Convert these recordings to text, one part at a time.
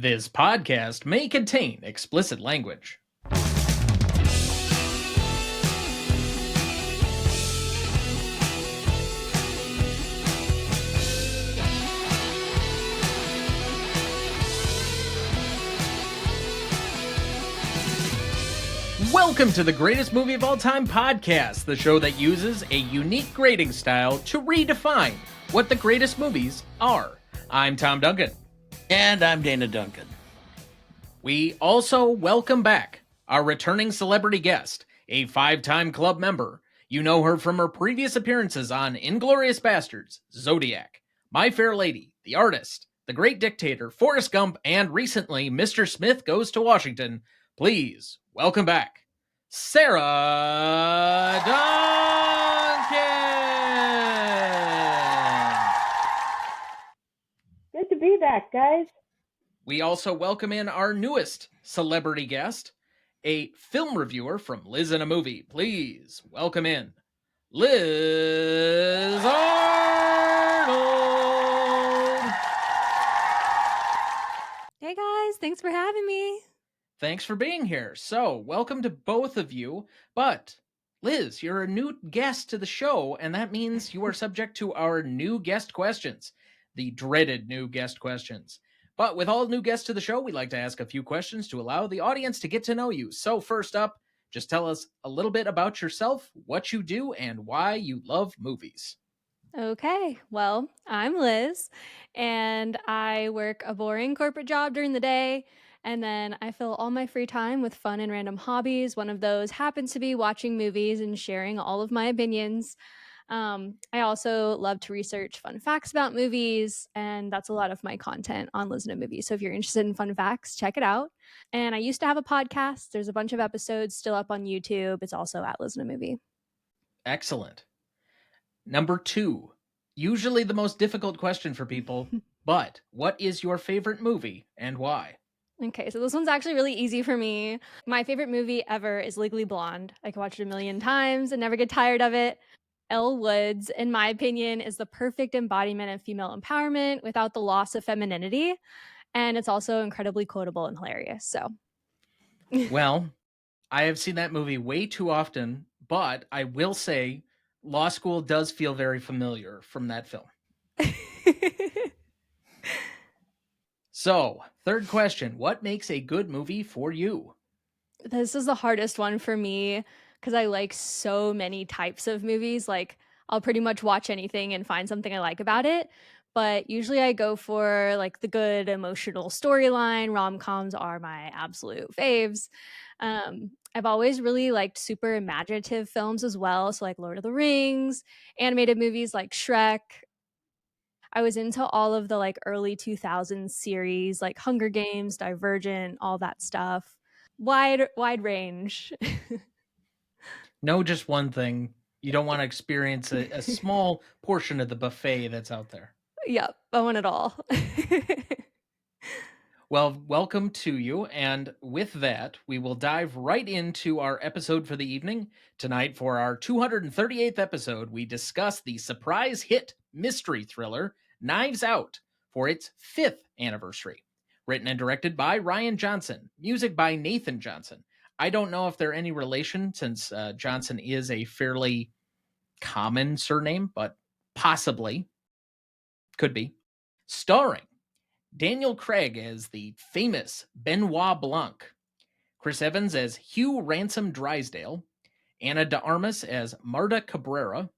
This podcast may contain explicit language. Welcome to the Greatest Movie of All Time podcast, the show that uses a unique grading style to redefine what the greatest movies are. I'm Tom Duncan. And I'm Dana Duncan. We also welcome back our returning celebrity guest, a 5-time club member. You know her from her previous appearances on Inglourious Basterds, Zodiac, My Fair Lady, The Artist, The Great Dictator, Forrest Gump, and recently Mr. Smith Goes to Washington. Please welcome back Sarah Duncan. Good to be back, guys. We also welcome in our newest celebrity guest, a film reviewer from Liz in a Movie. Please welcome in Liz Arnold. Hey guys, thanks for having me. Thanks for being here. So, welcome to both of you. But, Liz, you're a new guest to the show, and that means you are subject to our new guest questions, the dreaded new guest questions. But with all new guests to the show, we like to ask a few questions to allow the audience to get to know you. So first up, just tell us a little bit about yourself, what you do, and why you love movies. Okay, well, I'm Liz, and I work a boring corporate job during the day, and then I fill all my free time with fun and random hobbies. One of those happens to be watching movies and sharing all of my opinions. I also love to research fun facts about movies, and that's a lot of my content on Liz in a Movie. So if you're interested in fun facts, check it out. And I used to have a podcast. There's a bunch of episodes still up on YouTube. It's also at Liz in a Movie. Excellent. Number 2, usually the most difficult question for people, but what is your favorite movie and why? Okay, so this one's actually really easy for me. My favorite movie ever is Legally Blonde. I could watch it a million times and never get tired of it. Elle Woods, in my opinion, is the perfect embodiment of female empowerment without the loss of femininity. And it's also incredibly quotable and hilarious. So, Well, I have seen that movie way too often, but I will say Law School does feel very familiar from that film. So, third question, what makes a good movie for you? This is the hardest one for me because I like so many types of movies. Like, I'll pretty much watch anything and find something I like about it. But usually I go for like the good emotional storyline. Rom-coms are my absolute faves. I've always really liked super imaginative films as well. So like Lord of the Rings, animated movies like Shrek. I was into all of the like early 2000s series like Hunger Games, Divergent, all that stuff. Wide range. No, just one thing. You don't want to experience a small portion of the buffet that's out there. Yep, I want it all. Well, welcome to you. And with that, we will dive right into our episode for the evening. Tonight, for our 238th episode, we discuss the surprise hit mystery thriller Knives Out for its 5th anniversary. Written and directed by Rian Johnson. Music by Nathan Johnson. I don't know if they're any relation since Johnson is a fairly common surname, but possibly. Could be. Starring Daniel Craig as the famous Benoit Blanc, Chris Evans as Hugh Ransom Drysdale, Ana de Armas as Marta Cabrera,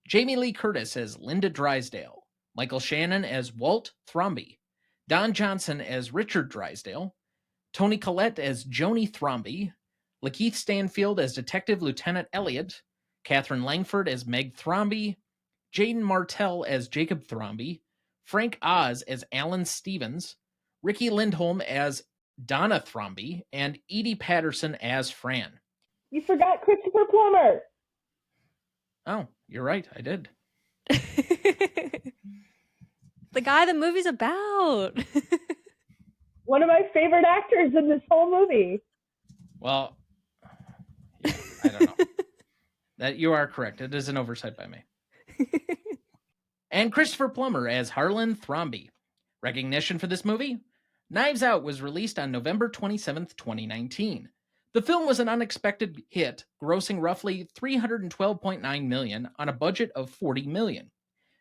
Jamie Lee Curtis as Linda Drysdale, Michael Shannon as Walt Thrombey, Don Johnson as Richard Drysdale, Toni Collette as Joni Thromby, Lakeith Stanfield as Detective Lieutenant Elliot, Catherine Langford as Meg Thromby, Jaden Martell as Jacob Thromby, Frank Oz as Alan Stevens, Ricky Lindholm as Donna Thromby, and Edie Patterson as Fran. You forgot Christopher Plummer. Oh, you're right, I did. The guy the movie's about. One of my favorite actors in this whole movie. Well, yeah, I don't know. That you are correct. It is an oversight by me. And Christopher Plummer as Harlan Thrombey. Recognition for this movie? Knives Out was released on November 27th, 2019. The film was an unexpected hit, grossing roughly $312.9 million on a budget of $40 million.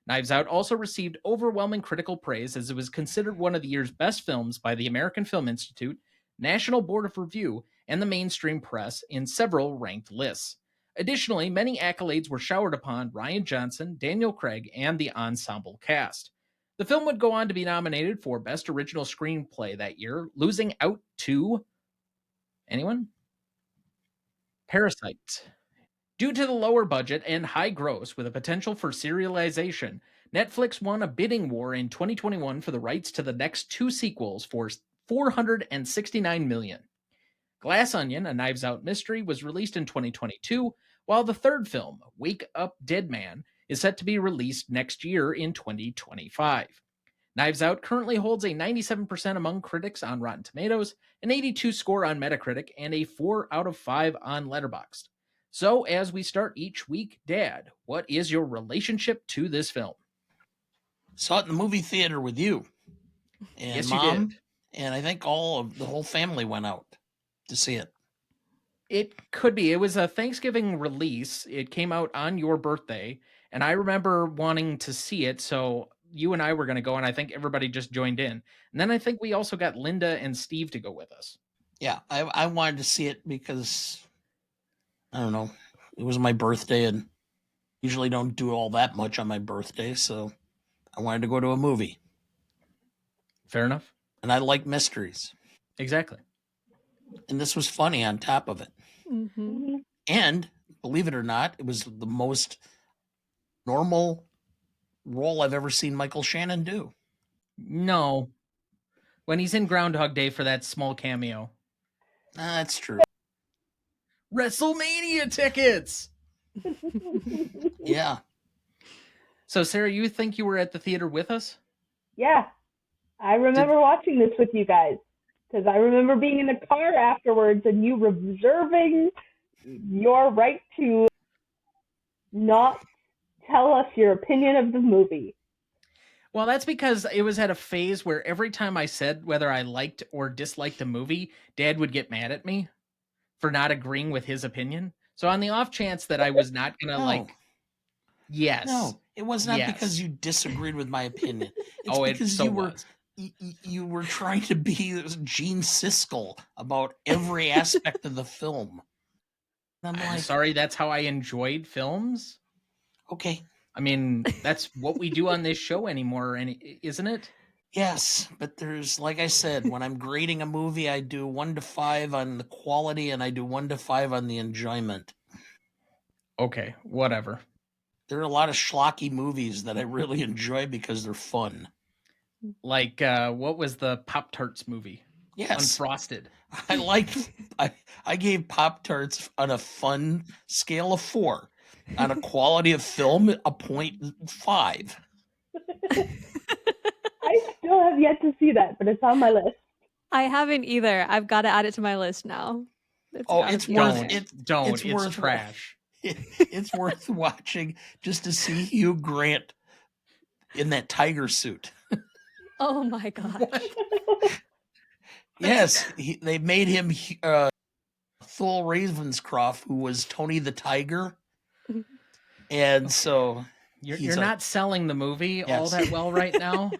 Knives Out also received overwhelming critical praise as it was considered one of the year's best films by the American Film Institute, National Board of Review, and the mainstream press in several ranked lists. Additionally, many accolades were showered upon Rian Johnson, Daniel Craig, and the ensemble cast. The film would go on to be nominated for Best Original Screenplay that year, losing out to anyone? Parasite. Due to the lower budget and high gross with a potential for serialization, Netflix won a bidding war in 2021 for the rights to the next two sequels for $469 million. Glass Onion, a Knives Out mystery, was released in 2022, while the third film, Wake Up Dead Man, is set to be released next year in 2025. Knives Out currently holds a 97% among critics on Rotten Tomatoes, an 82 score on Metacritic, and a 4 out of 5 on Letterboxd. So, as we start each week, Dad, what is your relationship to this film? Saw it in the movie theater with you and Yes, Mom, you did. and I think the whole family went out to see it. It could be. It was a Thanksgiving release. It came out on your birthday, and I remember wanting to see it, so you and I were going to go, and I think everybody just joined in. And then I think we also got Linda and Steve to go with us. Yeah, I wanted to see it because, I don't know, it was my birthday, and usually don't do all that much on my birthday, so I wanted to go to a movie. Fair enough. And I like mysteries. Exactly. And this was funny on top of it. Mm-hmm. And believe it or not, it was the most normal role I've ever seen Michael Shannon do. No. When he's in Groundhog Day for that small cameo. That's true. WrestleMania tickets! Yeah. So, Sarah, you think you were at the theater with us? Yeah. I remember watching this with you guys. Because I remember being in the car afterwards and you reserving your right to not tell us your opinion of the movie. Well, that's because it was at a phase where every time I said whether I liked or disliked a movie, Dad would get mad at me for not agreeing with his opinion. So on the off chance that I was not going to yes. No, it was not Yes. because you disagreed with my opinion. It's Oh, it because so you were was. you were trying to be Gene Siskel about every aspect of the film. And I'm I'm like, sorry, that's how I enjoyed films. okay, I mean, that's what we do on this show anymore, isn't it? yes, but there's, like I said, when I'm grading a movie, I do 1 to 5 on the quality, and I do 1 to 5 on the enjoyment. Okay, whatever. There are a lot of schlocky movies that I really enjoy because they're fun. Like, what was the Pop-Tarts movie? Yes, Unfrosted. I gave Pop-Tarts on a fun scale of 4. On a quality of film, a 0.5. I still have yet to see that, but it's on my list. I haven't either. I've got to add it to my list now. It's gotta be worth on there. it. Don't. It's It's worth trash. It's worth watching just to see Hugh Grant in that tiger suit. Oh my gosh. Yes, they made him Thul Ravenscroft, who was Tony the Tiger, and so You're not selling the movie all Yes. that well right now.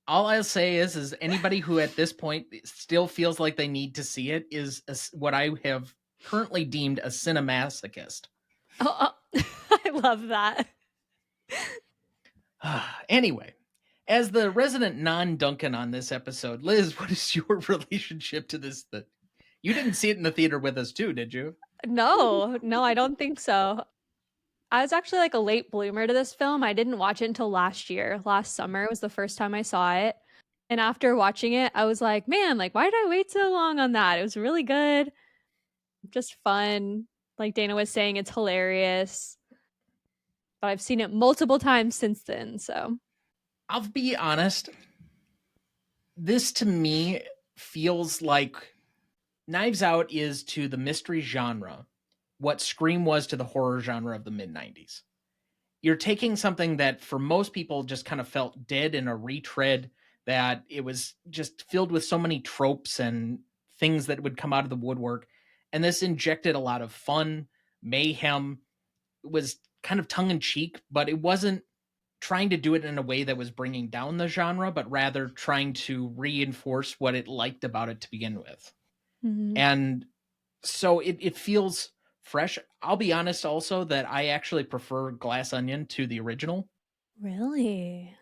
All I'll say is anybody who at this point still feels like they need to see it is what I have currently deemed a cinemasochist. Oh, I love that. Anyway, as the resident non-Duncan on this episode, Liz, what is your relationship to this? You didn't see it in the theater with us too, did you? No, I don't think so. I was actually like a late bloomer to this film. I didn't watch it until last year. Last summer was the first time I saw it. And after watching it, I was like, man, like, why did I wait so long on that? It was really good. Just fun. Like Dana was saying, it's hilarious. But I've seen it multiple times since then, so. I'll be honest. This to me feels like Knives Out is to the mystery genre what Scream was to the horror genre of the mid-90s. You're taking something that for most people just kind of felt dead in a retread that it was just filled with so many tropes and things that would come out of the woodwork. And this injected a lot of fun, mayhem. It was kind of tongue in cheek, but it wasn't trying to do it in a way that was bringing down the genre, but rather trying to reinforce what it liked about it to begin with. Mhm. And so it feels fresh. I'll be honest also that I actually prefer Glass Onion to the original. Really?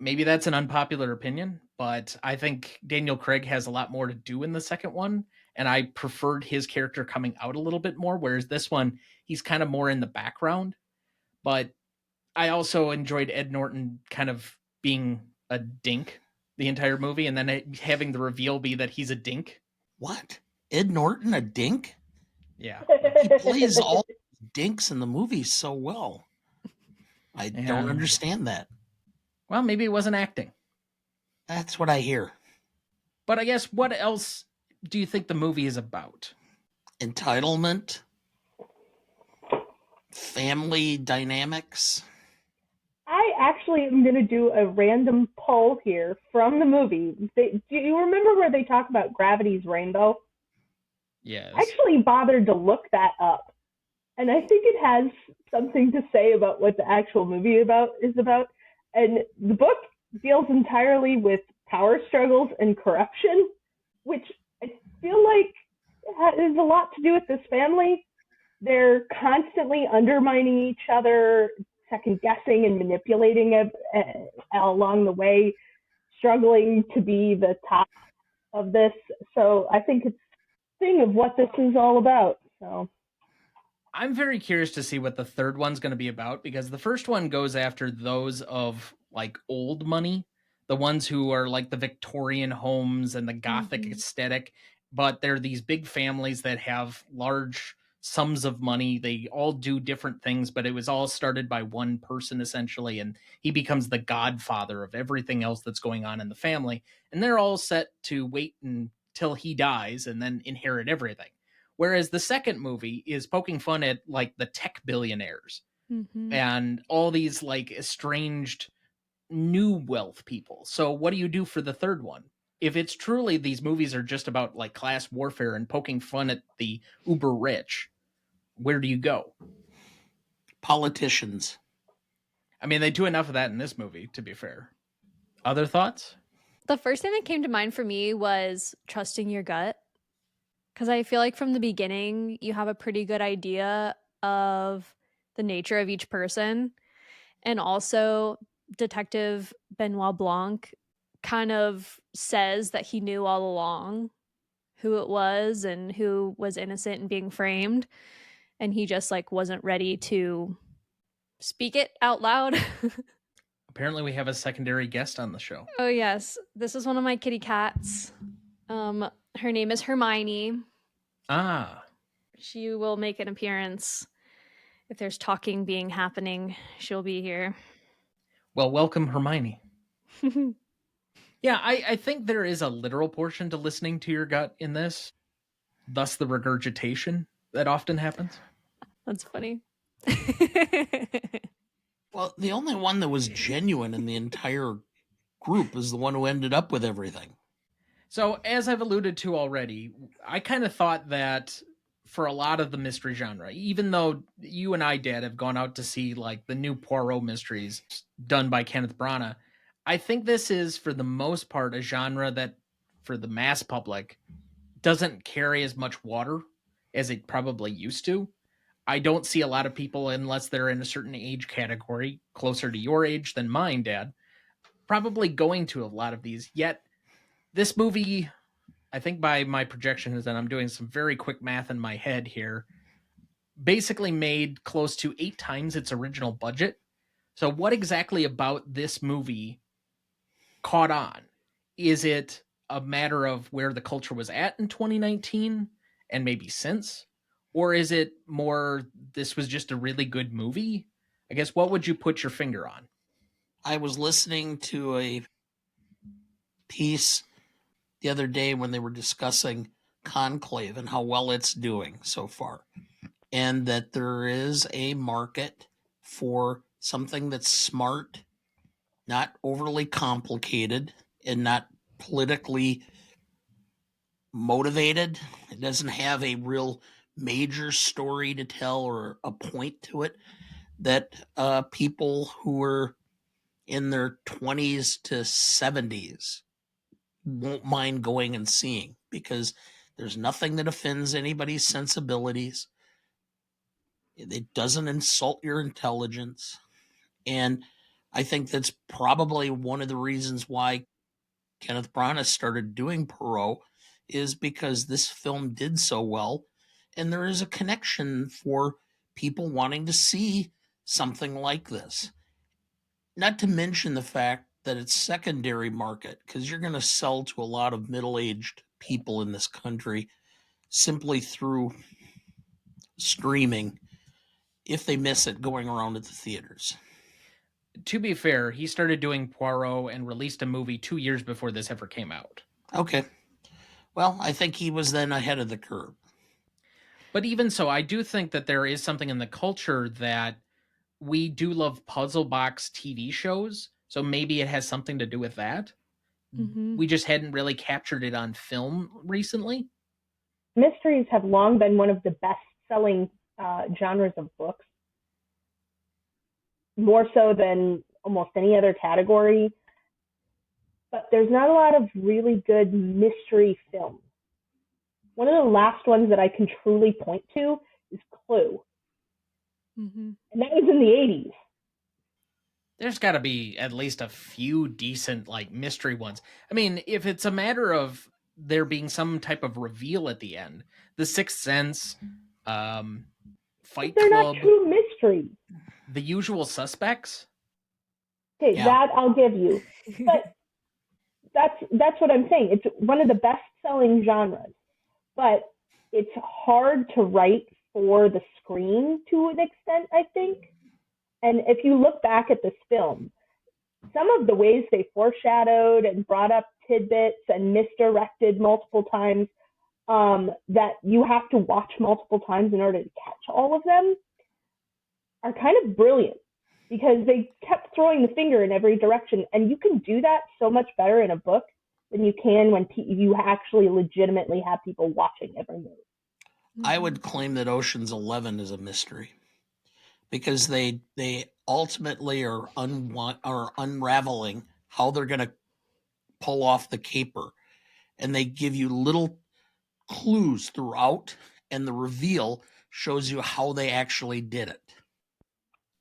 Maybe that's an unpopular opinion, but I think Daniel Craig has a lot more to do in the second one, and I preferred his character coming out a little bit more, whereas this one, he's kind of more in the background. But I also enjoyed Ed Norton kind of being a dink the entire movie, and then having the reveal be that he's a dink. What? Ed Norton, a dink? Yeah. He plays all dinks in the movie so well. I don't understand that. Well, maybe it wasn't acting. That's what I hear. But I guess what else do you think the movie is about? Entitlement, family dynamics. I actually am going to do a random poll here from the movie. Do you remember where they talk about gravity's rainbow? Yes. I actually bothered to look that up. And I think it has something to say about what the actual movie is about. And the book deals entirely with power struggles and corruption, which I feel like has a lot to do with this family. They're constantly undermining each other, second guessing and manipulating it along the way, struggling to be the top of this. So I think it's a thing of what this is all about. So I'm very curious to see what the third one's going to be about, because the first one goes after those of like old money, the ones who are like the Victorian homes and the Gothic aesthetic, but they're these big families that have large sums of money. They all do different things, but it was all started by one person essentially, and he becomes the godfather of everything else that's going on in the family, and they're all set to wait until he dies and then inherit everything. Whereas the second movie is poking fun at like the tech billionaires and all these like estranged new wealth people. So what do you do for the third one? If it's truly these movies are just about like class warfare and poking fun at the uber rich, where do you go? Politicians. I mean, they do enough of that in this movie, to be fair. Other thoughts? The first thing that came to mind for me was trusting your gut. Because I feel like from the beginning, you have a pretty good idea of the nature of each person. And also, Detective Benoit Blanc kind of says that he knew all along who it was and who was innocent and being framed. And he just like wasn't ready to speak it out loud. Apparently we have a secondary guest on the show. Oh, yes. This is one of my kitty cats. Her name is Hermione. Ah. She will make an appearance. If there's talking being happening, she'll be here. Well, welcome, Hermione. Yeah, I think there is a literal portion to listening to your gut in this, thus the regurgitation that often happens. That's funny. Well, the only one that was genuine in the entire group is the one who ended up with everything. So, as I've alluded to already, I kind of thought that for a lot of the mystery genre, even though you and I, Dad, have gone out to see like the new Poirot mysteries done by Kenneth Branagh, I think this is, for the most part, a genre that, for the mass public, doesn't carry as much water as it probably used to. I don't see a lot of people, unless they're in a certain age category, closer to your age than mine, Dad, probably going to a lot of these. Yet, this movie, I think by my projections, and I'm doing some very quick math in my head here, basically made close to 8 times its original budget. So what exactly about this movie caught on? Is it a matter of where the culture was at in 2019 and maybe since? Or is it more, this was just a really good movie? I guess, what would you put your finger on? I was listening to a piece the other day when they were discussing Conclave and how well it's doing so far, and that there is a market for something that's smart, not overly complicated, and not politically motivated. It doesn't have a real major story to tell or a point to it that people who are in their 20s to 70s won't mind going and seeing, because there's nothing that offends anybody's sensibilities. It doesn't insult your intelligence. And I think that's probably one of the reasons why Kenneth Branagh started doing Poirot, is because this film did so well, and there is a connection for people wanting to see something like this. Not to mention the fact that it's secondary market, because you're going to sell to a lot of middle-aged people in this country simply through streaming if they miss it going around at the theaters. To be fair, he started doing Poirot and released a movie 2 years before this ever came out. Okay. Well, I think he was then ahead of the curve. But even so, I do think that there is something in the culture that we do love puzzle box TV shows. So maybe it has something to do with that. Mhm. We just hadn't really captured it on film recently. Mysteries have long been one of the best-selling genres of books, more so than almost any other category. But there's not a lot of really good mystery films. One of the last ones that I can truly point to is Clue. Mhm. And that was in the 80s. There's got to be at least a few decent like mystery ones. I mean, if it's a matter of there being some type of reveal at the end, The Sixth Sense, Fight They're Club, not true mysteries. The Usual Suspects. Okay, Yeah. that I'll give you. But that's what I'm saying. It's one of the best-selling genres. But it's hard to write for the screen to an extent, I think. And if you look back at this film, some of the ways they foreshadowed and brought up tidbits and misdirected multiple times, that you have to watch multiple times in order to catch all of them, are kind of brilliant, because they kept throwing the finger in every direction. And you can do that so much better in a book than you can when you actually legitimately have people watching every move. I would claim that Ocean's 11 is a mystery, because they ultimately are unraveling how they're going to pull off the caper, and they give you little clues throughout, and the reveal shows you how they actually did it.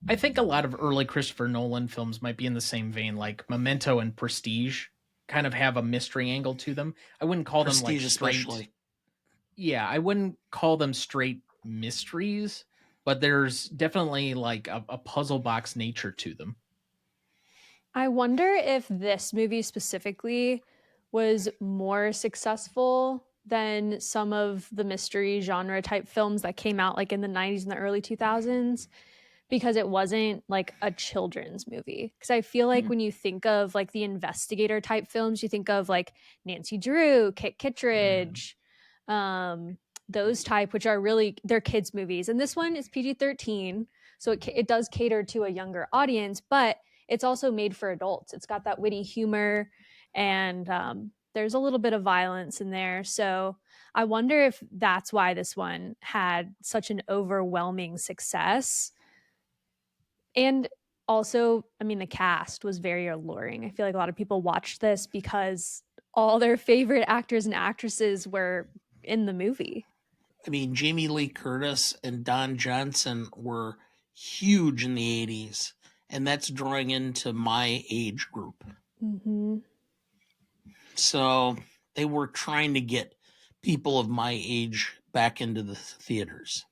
I think a lot of early Christopher Nolan films might be in the same vein, like Memento and Prestige kind of have a mystery angle to them. I wouldn't call them like Prestige straight. especially. Yeah, I wouldn't call them straight mysteries, but there's definitely like a puzzle box nature to them. I wonder if this movie specifically was more successful than some of the mystery genre type films that came out like in the 90s and the early 2000s, because it wasn't like a children's movie. Because I feel like when you think of like the investigator type films, you think of like Nancy Drew, Kit Kittredge, those type, which are really, they're kids movies. And this one is PG-13, so it does cater to a younger audience, but it's also made for adults. It's got that witty humor, and there's a little bit of violence in there. So I wonder if that's why this one had such an overwhelming success. And also, I mean, the cast was very alluring. I feel like a lot of people watched this because all their favorite actors and actresses were in the movie. I mean, Jamie Lee Curtis and Don Johnson were huge in the 80s, and that's drawing into my age group. Mm-hmm. So they were trying to get people of my age back into the theaters.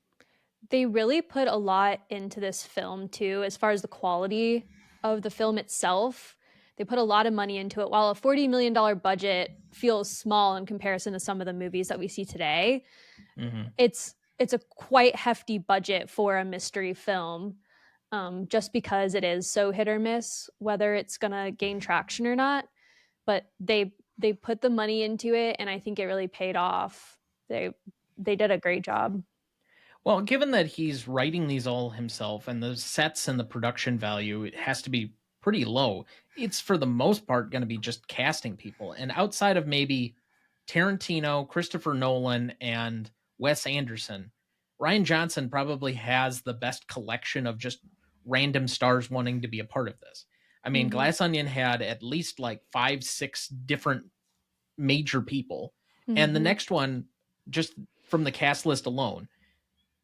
They really put a lot into this film too, as far as the quality of the film itself. They put a lot of money into it. While a $40 million budget feels small in comparison to some of the movies that we see today, it's a quite hefty budget for a mystery film, just because it is so hit or miss whether it's gonna gain traction or not. But they put the money into it, and I think it really paid off. They did a great job. Well, given that he's writing these all himself and the sets and the production value, it has to be pretty low. It's for the most part going to be just casting people. And outside of maybe Tarantino, Christopher Nolan, and Wes Anderson, Rian Johnson probably has the best collection of just random stars wanting to be a part of this. I mean, Glass Onion had at least like 5-6 different major people. And the next one, just from the cast list alone,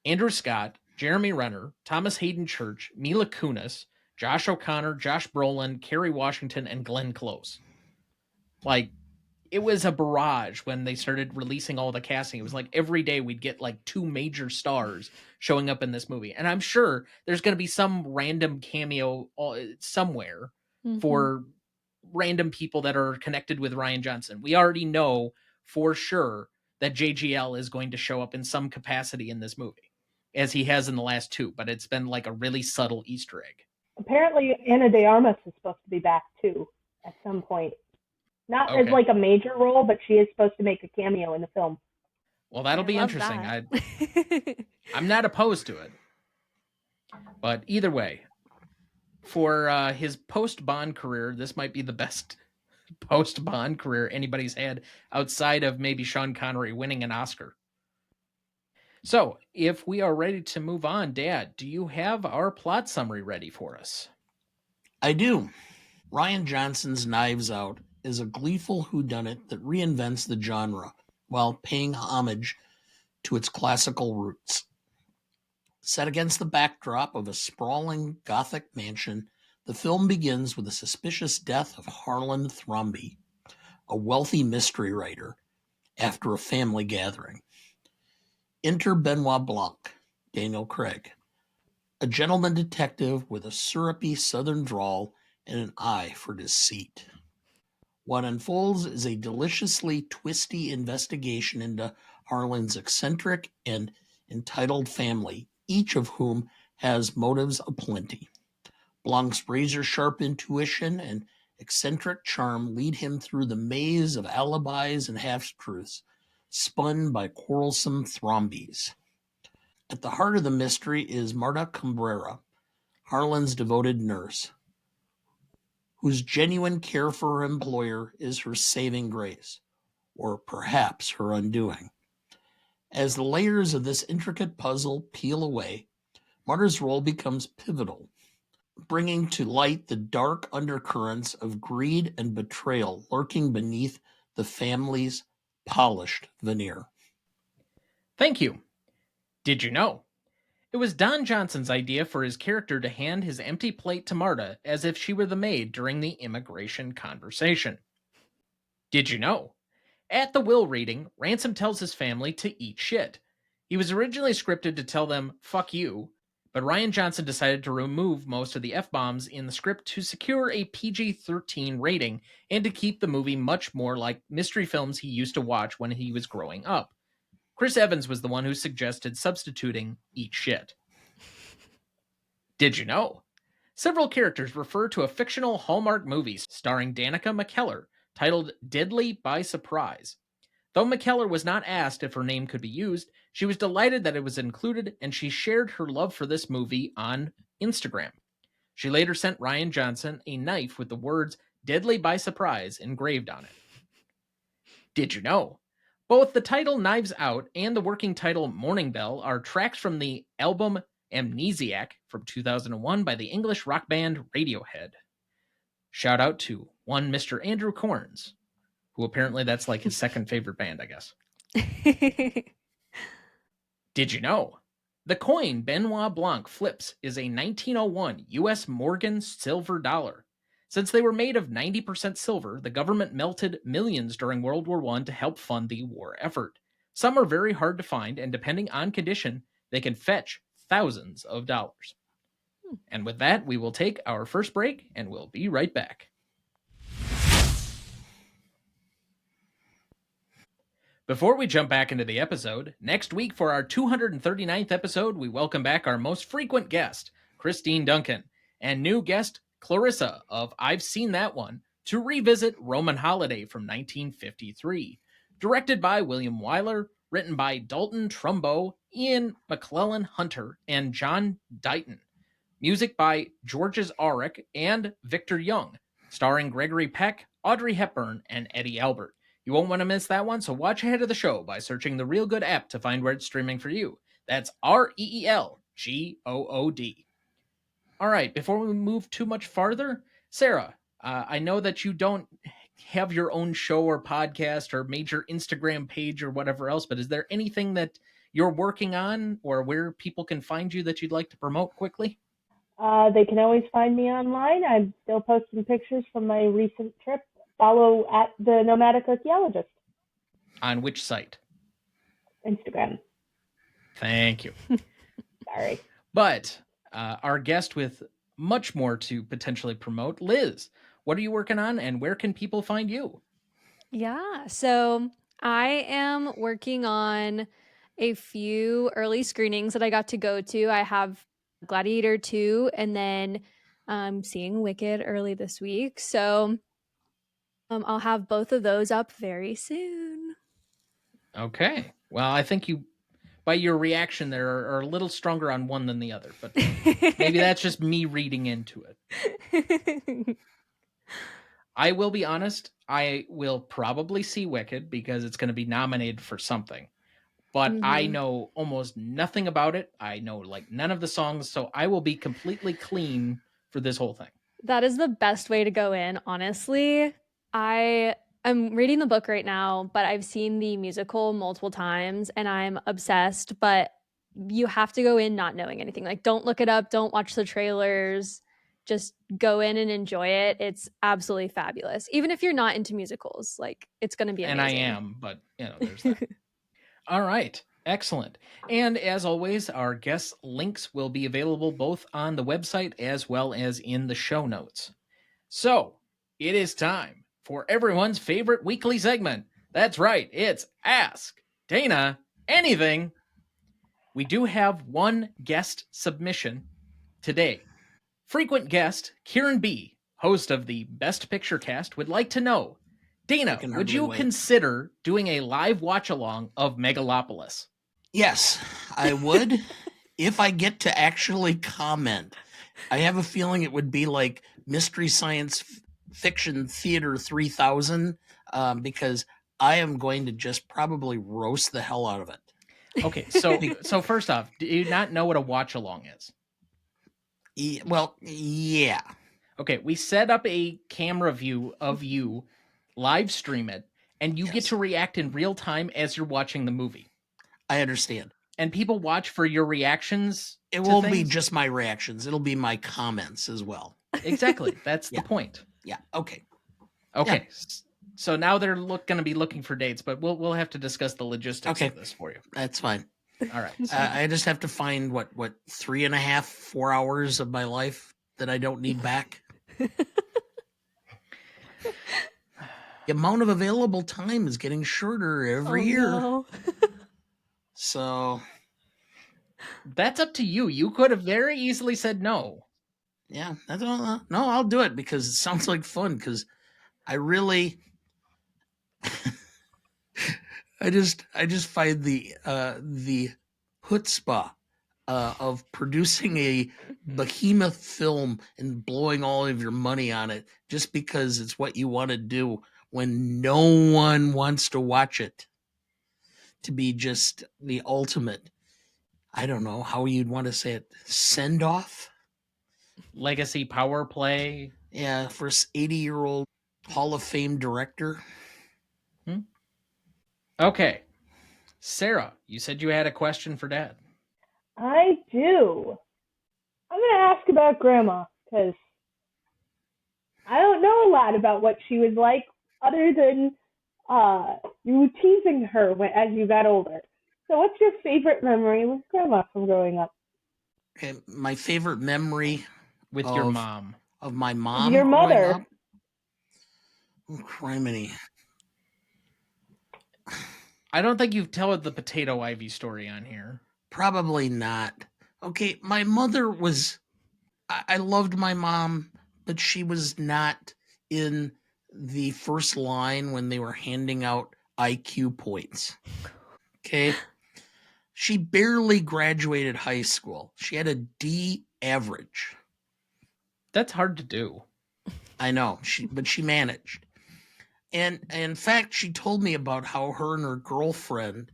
Andrew Scott, Jeremy Renner, Thomas Hayden Church, Mila Kunis, Josh O'Connor, Josh Brolin, Kerry Washington, and Glenn Close. Like, it was a barrage when they started releasing all the casting. It was like every day we'd get like 2 major stars showing up in this movie. And I'm sure there's going to be some random cameo somewhere for random people that are connected with Rian Johnson. We already know for sure that JGL is going to show up in some capacity in this movie, as he has in the last 2, but it's been like a really subtle Easter egg. Apparently, Ana de Armas is supposed to be back too at some point. Not as like a major role, but she is supposed to make a cameo in the film. Well, that'll be interesting. I'm not opposed to it. But either way, for his post-Bond career, this might be the best post-Bond career anybody's had outside of maybe Sean Connery winning an Oscar. So, if we are ready to move on, Dad, do you have our plot summary ready for us? I do. Rian Johnson's Knives Out is a gleeful whodunit that reinvents the genre while paying homage to its classical roots. Set against the backdrop of a sprawling Gothic mansion, the film begins with the suspicious death of Harlan Thrombey, a wealthy mystery writer, after a family gathering. Enter Benoit Blanc, Daniel Craig, a gentleman detective with a syrupy southern drawl and an eye for deceit. What unfolds is a deliciously twisty investigation into Harlan's eccentric and entitled family, each of whom has motives aplenty. Blanc's razor-sharp intuition and eccentric charm lead him through the maze of alibis and half-truths, spun by quarrelsome Thrombeys. At the heart of the mystery is Marta Cabrera, Harlan's devoted nurse, whose genuine care for her employer is her saving grace, or perhaps her undoing. As the layers of this intricate puzzle peel away, Marta's role becomes pivotal, bringing to light the dark undercurrents of greed and betrayal lurking beneath the family's polished veneer. Thank you. Did you know? It was Don Johnson's idea for his character to hand his empty plate to Marta as if she were the maid during the immigration conversation. Did you know? At the will reading, Ransom tells his family to eat shit. He was originally scripted to tell them, fuck you, but Rian Johnson decided to remove most of the F-bombs in the script to secure a PG-13 rating and to keep the movie much more like mystery films he used to watch when he was growing up. Chris Evans was the one who suggested substituting eat shit. Did you know? Several characters refer to a fictional Hallmark movie starring Danica McKellar titled Deadly by Surprise. Though McKellar was not asked if her name could be used, she was delighted that it was included, and she shared her love for this movie on Instagram. She later sent Rian Johnson a knife with the words Deadly by Surprise engraved on it. Did you know? Both the title Knives Out and the working title Morning Bell are tracks from the album Amnesiac from 2001 by the English rock band Radiohead. Shout out to one Mr. Andrew Corns, who apparently that's like his second favorite band, I guess. Did you know? The coin Benoit Blanc flips is a 1901 U.S. Morgan silver dollar. Since they were made of 90% silver, the government melted millions during World War I to help fund the war effort. Some are very hard to find, and depending on condition, they can fetch thousands of dollars. And with that, we will take our first break, and we'll be right back. Before we jump back into the episode, next week for our 239th episode, we welcome back our most frequent guest, Christine Duncan, and new guest, Clarissa of I've Seen That One, to revisit Roman Holiday from 1953. Directed by William Wyler, written by Dalton Trumbo, Ian McClellan Hunter, and John Dighton. Music by Georges Auric and Victor Young, starring Gregory Peck, Audrey Hepburn, and Eddie Albert. You won't want to miss that one, so watch ahead of the show by searching the Real Good app to find where it's streaming for you. That's REELGOOD. All right, before we move too much farther, Sarah, I know that you don't have your own show or podcast or major Instagram page or whatever else, but is there anything that you're working on or where people can find you that you'd like to promote quickly? They can always find me online. I'm still posting pictures from my recent trip. Follow at the Nomadic Archaeologist. On which site? Instagram. Thank you. Sorry. But our guest with much more to potentially promote, Liz, what are you working on and where can people find you? Yeah, so I am working on a few early screenings that I got to go to. I have Gladiator 2 and then seeing Wicked early this week. So I'll have both of those up very soon. Okay. Well, I think you, by your reaction there, are a little stronger on one than the other, but maybe that's just me reading into it. I will be honest, I will probably see Wicked because it's going to be nominated for something. But I know almost nothing about it. I know like none of the songs, so I will be completely clean for this whole thing. That is the best way to go in, honestly. I am reading the book right now, but I've seen the musical multiple times and I'm obsessed, but you have to go in not knowing anything. Like, don't look it up, don't watch the trailers. Just go in and enjoy it. It's absolutely fabulous. Even if you're not into musicals, like, it's going to be amazing. And I am, but there's that. All right. Excellent. And as always, our guest links will be available both on the website as well as in the show notes. So it is time for everyone's favorite weekly segment. That's right. It's Ask Dana Anything. We do have one guest submission today. Frequent guest Kieran B., host of the Best Picture Cast, would like to know, Dana, would you consider doing a live watch-along of Megalopolis? Yes, I would, if I get to actually comment. I have a feeling it would be like Mystery Science Fiction Theater 3000, because I am going to just probably roast the hell out of it. Okay, so first off, do you not know what a watch-along is? Well, yeah. Okay, we set up a camera view of you, live stream it, and you get to react in real time as you're watching the movie. I understand. And people watch for your reactions. It won't be just my reactions. It'll be my comments as well. Exactly. That's the point. Yeah. Okay. Okay. Yeah. So now they're going to be looking for dates, but we'll have to discuss the logistics of this for you. That's fine. All right. I just have to find what 3.5, 4 hours of my life that I don't need back. The amount of available time is getting shorter every year. No. So that's up to you. You could have very easily said no. Yeah, no, I'll do it because it sounds like fun. Because I really, I just find the chutzpah of producing a behemoth film and blowing all of your money on it just because it's what you want to do when no one wants to watch it, to be just the ultimate, I don't know how you'd want to say it, send off, legacy power play. Yeah, for 80-year-old Hall of Fame director. Okay, Sarah, you said you had a question for Dad. I do. I'm going to ask about Grandma, because I don't know a lot about what she was like other than you teasing her as you got older. So what's your favorite memory with Grandma from growing up? Okay, my favorite memory with your mom. Of my mom? Your mother. Oh, criminy. I don't think you've told the potato ivy story on here. Probably not. Okay, my mother was... I loved my mom, but she was not in the first line when they were handing out IQ points. Okay? She barely graduated high school. She had a D average. That's hard to do. I know, but she managed. And in fact, she told me about how her and her girlfriend,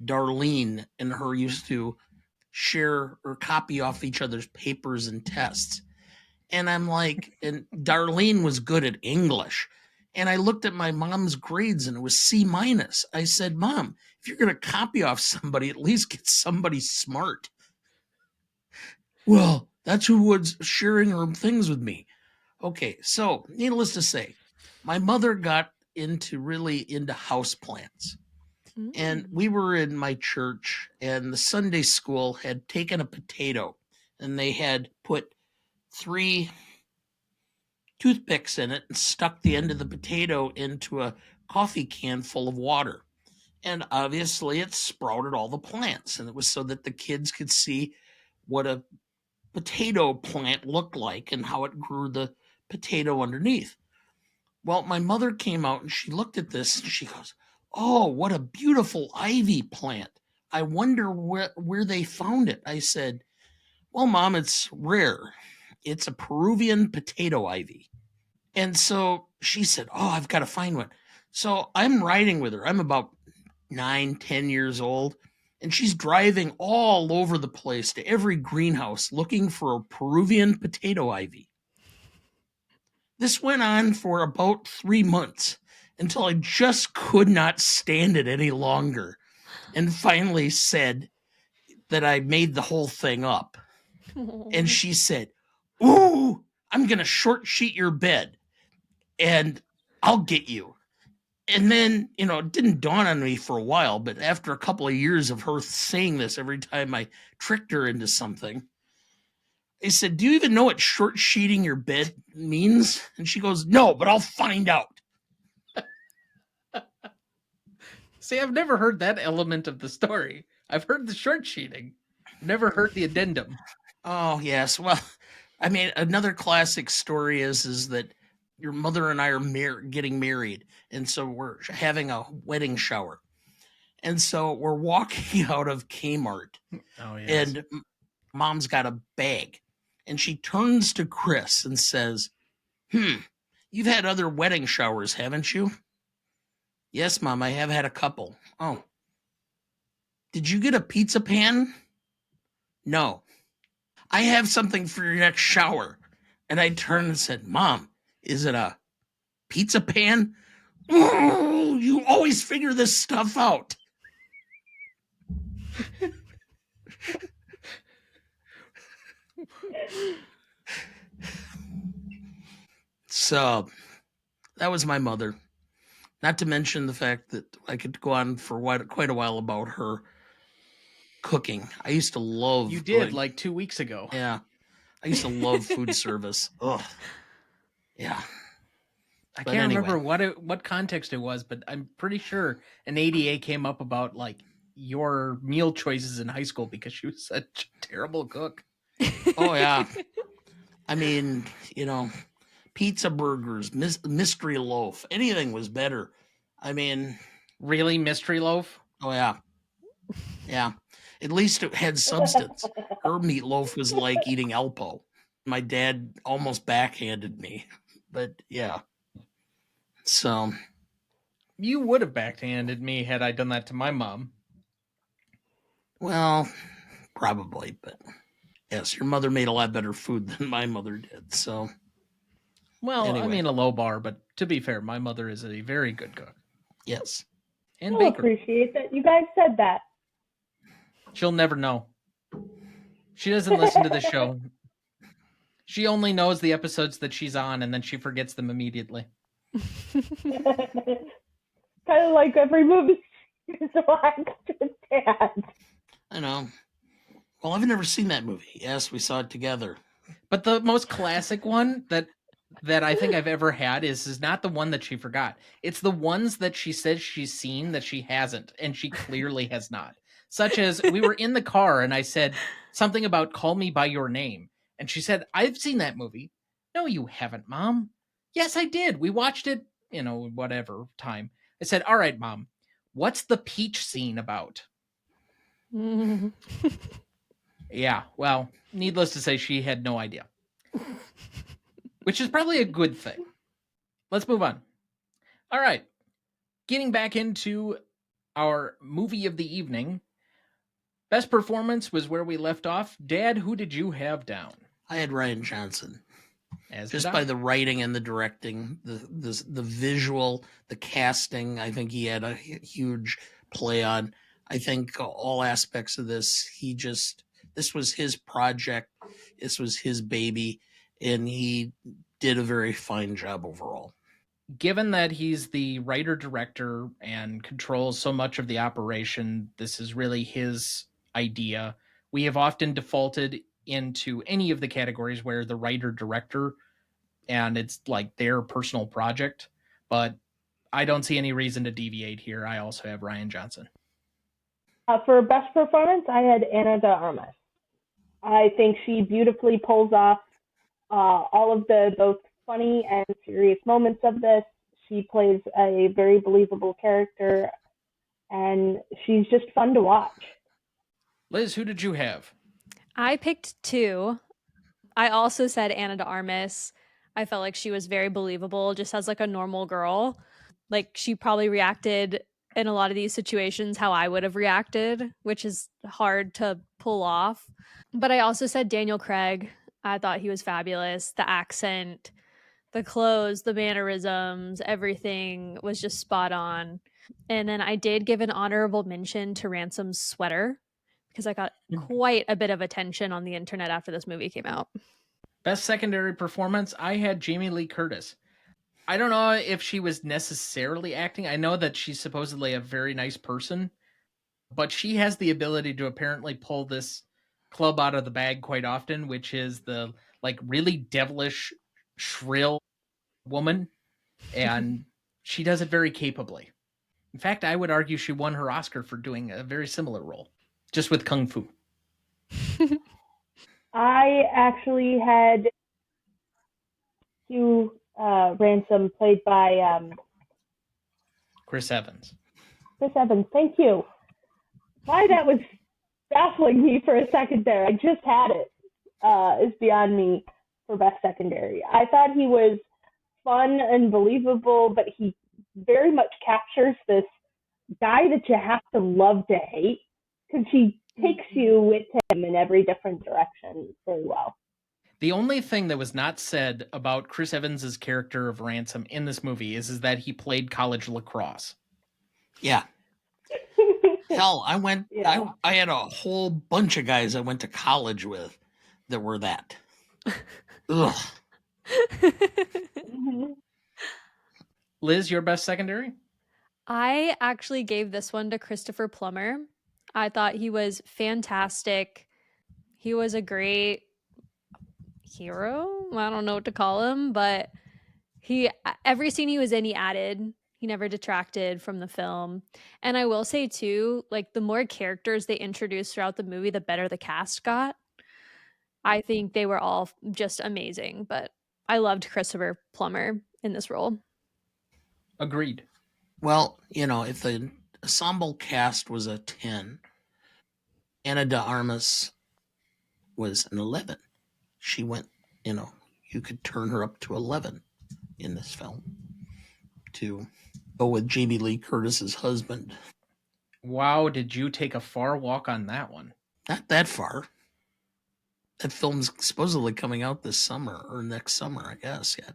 Darlene, and her used to share or copy off each other's papers and tests. And I'm like, and Darlene was good at English. And I looked at my mom's grades and it was C minus. I said, Mom, if you're going to copy off somebody, at least get somebody smart. Well, that's who was sharing her things with me. Okay, so needless to say, my mother got really into houseplants. And we were in my church, and the Sunday school had taken a potato, and they had put 3 toothpicks in it and stuck the end of the potato into a coffee can full of water. And obviously it sprouted all the plants, and it was so that the kids could see what a potato plant looked like and how it grew the potato underneath. Well, my mother came out and she looked at this and she goes, "Oh, what a beautiful ivy plant. I wonder where they found it." I said, "Well, Mom, it's rare. It's a Peruvian potato ivy." And so she said, "Oh, I've got to find one." So I'm riding with her. I'm about 9, 10 years old. And she's driving all over the place to every greenhouse looking for a Peruvian potato ivy. This went on for about 3 months until I just could not stand it any longer and finally said that I made the whole thing up. And she said, "Ooh, I'm going to short sheet your bed and I'll get you." And then, it didn't dawn on me for a while, but after a couple of years of her saying this every time I tricked her into something, I said, "Do you even know what short sheeting your bed means?" And she goes, "No, but I'll find out." See, I've never heard that element of the story. I've heard the short sheeting. Never heard the addendum. Oh, yes. Well, I mean, another classic story is that your mother and I are getting married, and so we're having a wedding shower. And so we're walking out of Kmart, and Mom's got a bag, and she turns to Chris and says, "You've had other wedding showers, haven't you?" "Yes, Mom, I have had a couple." "Oh. Did you get a pizza pan?" "No." "I have something for your next shower." And I turned and said, "Mom, is it a pizza pan?" "Oh, you always figure this stuff out." So that was my mother. Not to mention the fact that I could go on for quite a while about her cooking. I used to love. You did like 2 weeks ago. Yeah. I used to love food service. Ugh. Yeah. I can't remember what context it was, but I'm pretty sure an ADA came up about like your meal choices in high school because she was such a terrible cook. Oh, yeah. I mean, pizza burgers, mystery loaf, anything was better. I mean... Really? Mystery loaf? Oh, yeah. Yeah. At least it had substance. Her meatloaf was like eating Alpo. My dad almost backhanded me, but yeah. So... You would have backhanded me had I done that to my mom. Well, probably, but... Yes, your mother made a lot better food than my mother did, so... Well, anyway. I mean a low bar, but to be fair, my mother is a very good cook. Yes. And I baker. Appreciate that you guys said that. She'll never know. She doesn't listen to the show. She only knows the episodes that she's on, and then she forgets them immediately. Kind of like every movie she's watched with Dad. I know. Well, I've never seen that movie. Yes, we saw it together. But the most classic one that I think I've ever had is not the one that she forgot. It's the ones that she says she's seen that she hasn't, and she clearly has not. Such as, we were in the car, and I said something about Call Me By Your Name. And she said, "I've seen that movie." "No, you haven't, Mom." "Yes, I did. We watched it, whatever time." I said, "All right, Mom, what's the peach scene about?" Yeah, well, Needless to say, she had no idea. Which is probably a good thing. Let's move on. All right. Getting back into our movie of the evening. Best performance was where we left off. Dad, who did you have down? I had Rian Johnson. As Just did I. by the writing and the directing, the visual, the casting, I think he had a huge play on. I think all aspects of this, this was his project, this was his baby, and he did a very fine job overall. Given that he's the writer-director and controls so much of the operation, this is really his idea. We have often defaulted into any of the categories where the writer-director and it's like their personal project, but I don't see any reason to deviate here. I also have Rian Johnson. For best performance, I had Ana de Armas. I think she beautifully pulls off all of the both funny and serious moments of this. She plays a very believable character, and she's just fun to watch. Liz, who did you have? I picked two. I also said Ana de Armas. I felt like she was very believable, just as like a normal girl. Like she probably reacted in a lot of these situations how I would have reacted, which is hard to pull off. But I also said Daniel Craig. I thought he was fabulous. The accent, the clothes, the mannerisms, everything was just spot on. And then I did give an honorable mention to Ransom's sweater because I got quite a bit of attention on the internet after this movie came out. Best secondary performance, I had Jamie Lee Curtis. I don't know if she was necessarily acting. I know that she's supposedly a very nice person, but she has the ability to apparently pull this club out of the bag quite often, which is the like really devilish, shrill woman, and she does it very capably. In fact, I would argue she won her Oscar for doing a very similar role, just with Kung Fu. I actually had Hugh Ransom, played by Chris Evans. Chris Evans. Thank you. Why that was baffling me for a second there. I just had it. Is beyond me for best secondary. I thought he was fun and believable, but he very much captures this guy that you have to love to hate because he takes you with him in every different direction very well. The only thing that was not said about Chris Evans's character of Ransom in this movie is that he played college lacrosse. Yeah. Hell, I had a whole bunch of guys I went to college with that were that. Ugh. Liz, your best secondary? I actually gave this one to Christopher Plummer. I thought he was fantastic. He was a great hero. I don't know what to call him, but every scene he was in, he added. He never detracted from the film. And I will say too, like the more characters they introduced throughout the movie, the better the cast got. I think they were all just amazing, but I loved Christopher Plummer in this role. Agreed. Well, if the ensemble cast was a 10, Ana de Armas was an 11. She went, you could turn her up to 11 in this film to go with Jamie Lee Curtis's husband. Wow, did you take a far walk on that one? Not that far. That film's supposedly coming out this summer or next summer, I guess, yet.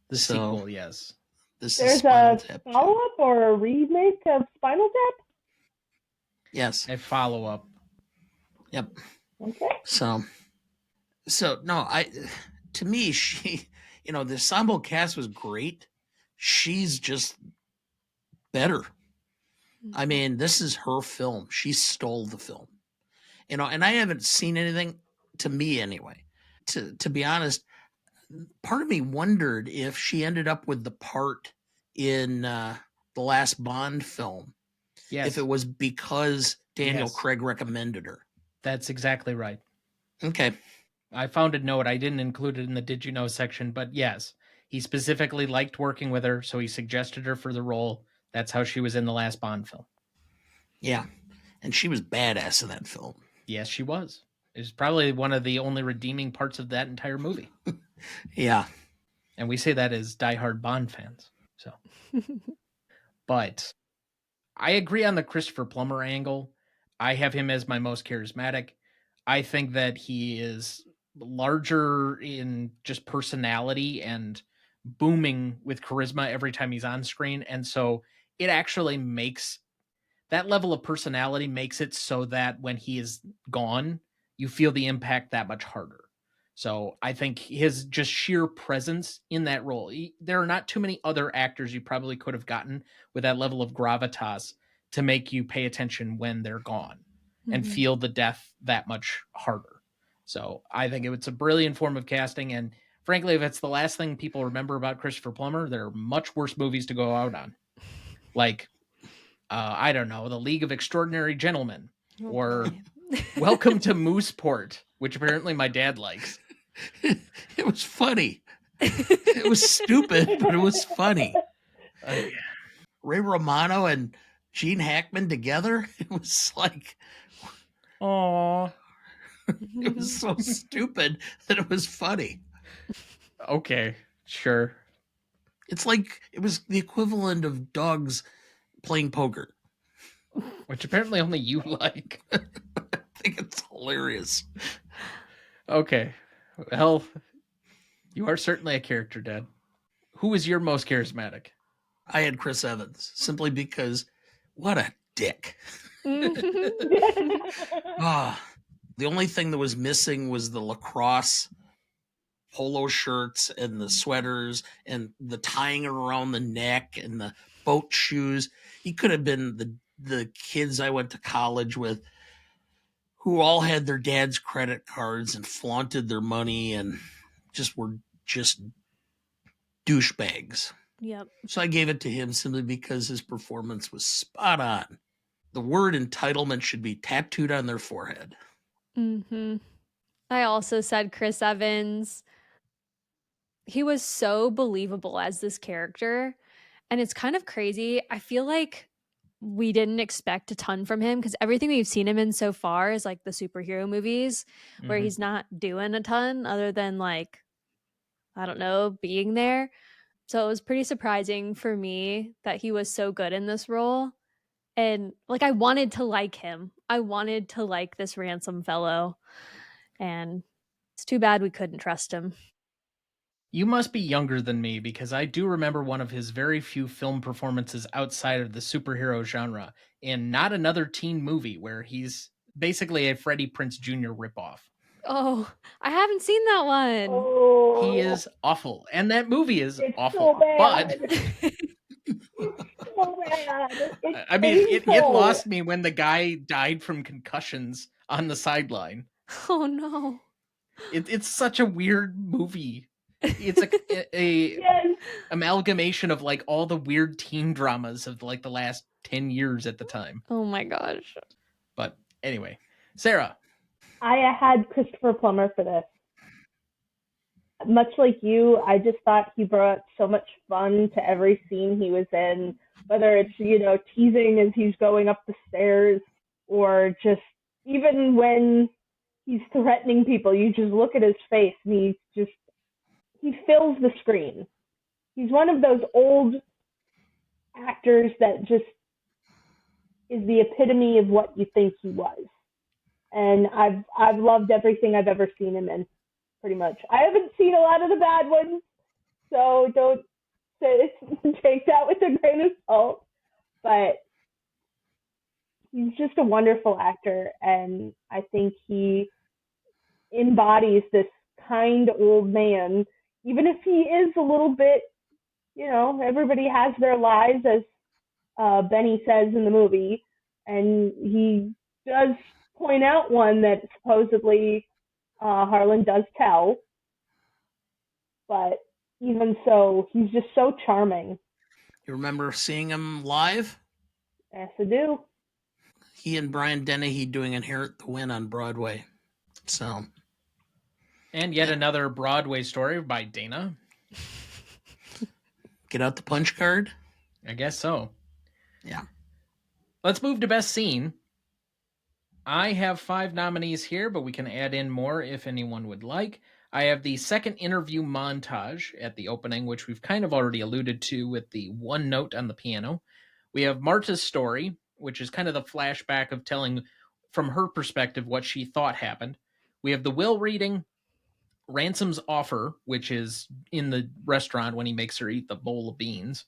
The sequel, yes. There's a follow-up or a remake of Spinal Tap? Yes. A follow-up. Yep. Okay. So no, to me, she, the ensemble cast was great. She's just better. I mean, this is her film. She stole the film. And I haven't seen anything, to me anyway. To be honest, part of me wondered if she ended up with the part in the last Bond film. Yes. If it was because Daniel Craig recommended her. That's exactly right. Okay. I found a note. I didn't include it in the Did You Know section, but yes, he specifically liked working with her, so he suggested her for the role. That's how she was in the last Bond film. Yeah. And she was badass in that film. Yes, she was. It's probably one of the only redeeming parts of that entire movie. Yeah. And we say that as diehard Bond fans. So, but I agree on the Christopher Plummer angle. I have him as my most charismatic. I think that he is larger in just personality and booming with charisma every time he's on screen. And so it actually makes that level of personality makes it so that when he is gone, you feel the impact that much harder. So I think his just sheer presence in that role, there are not too many other actors you probably could have gotten with that level of gravitas to make you pay attention when they're gone and feel the death that much harder. So I think it's a brilliant form of casting. And frankly, if it's the last thing people remember about Christopher Plummer, there are much worse movies to go out on. Like, I don't know, The League of Extraordinary Gentlemen, or Welcome to Mooseport, which apparently my dad likes. It was funny. It was stupid, but it was funny. Ray Romano and Gene Hackman together, it was like, Aww. it was so stupid that it was funny. Okay, sure. It's like it was the equivalent of dogs playing poker. Which apparently only you like. I think it's hilarious. Okay. Well, you are certainly a character, Dad. Who is your most charismatic? I had Chris Evans, simply because what a dick. The only thing that was missing was the lacrosse polo shirts and the sweaters and the tying around the neck and the boat shoes. He could have been the kids I went to college with who all had their dad's credit cards and flaunted their money and were douchebags. Yep. So I gave it to him simply because his performance was spot on. The word entitlement should be tattooed on their forehead. I also said Chris Evans. He was so believable as this character. And it's kind of crazy. I feel like we didn't expect a ton from him because everything we've seen him in so far is like the superhero movies where he's not doing a ton other than like, I don't know, being there. So it was pretty surprising for me that he was so good in this role. And like, I wanted to like him. I wanted to like this ransom fellow. And it's too bad we couldn't trust him. You must be younger than me because I do remember one of his very few film performances outside of the superhero genre in Not Another Teen Movie, where he's basically a Freddie Prinze Jr. ripoff. Oh, I haven't seen that one. Oh, He is awful, and that movie is it's awful. so bad. But So bad. It's I mean, it painful. lost me when the guy died from concussions on the sideline. Oh no. It's such a weird movie. It's a Yes. amalgamation of like all the weird teen dramas of like the last 10 years at the time. Oh my gosh. But anyway, Sarah. I had Christopher Plummer for this. Much like you, I just thought he brought so much fun to every scene he was in, whether it's, teasing as he's going up the stairs or just even when he's threatening people, you just look at his face and he fills the screen. He's one of those old actors that just is the epitome of what you think he was. And I've loved everything I've ever seen him in, pretty much. I haven't seen a lot of the bad ones, so don't take that with a grain of salt. But he's just a wonderful actor, and I think he embodies this kind old man, even if he is a little bit, everybody has their lies, as Benny says in the movie, and he does point out one that supposedly Harlan does tell, but even so, he's just so charming. You remember seeing him live? Yes, I do. He and Brian Dennehy doing Inherit the Wind on Broadway. So, And yet another Broadway story by Dana. Get out the punch card? I guess so. Yeah. Let's move to best scene. I have 5 nominees here, but we can add in more if anyone would like. I have the second interview montage at the opening, which we've kind of already alluded to with the one note on the piano. We have Marta's story, which is kind of the flashback of telling from her perspective what she thought happened. We have the will reading, Ransom's offer, which is in the restaurant when he makes her eat the bowl of beans.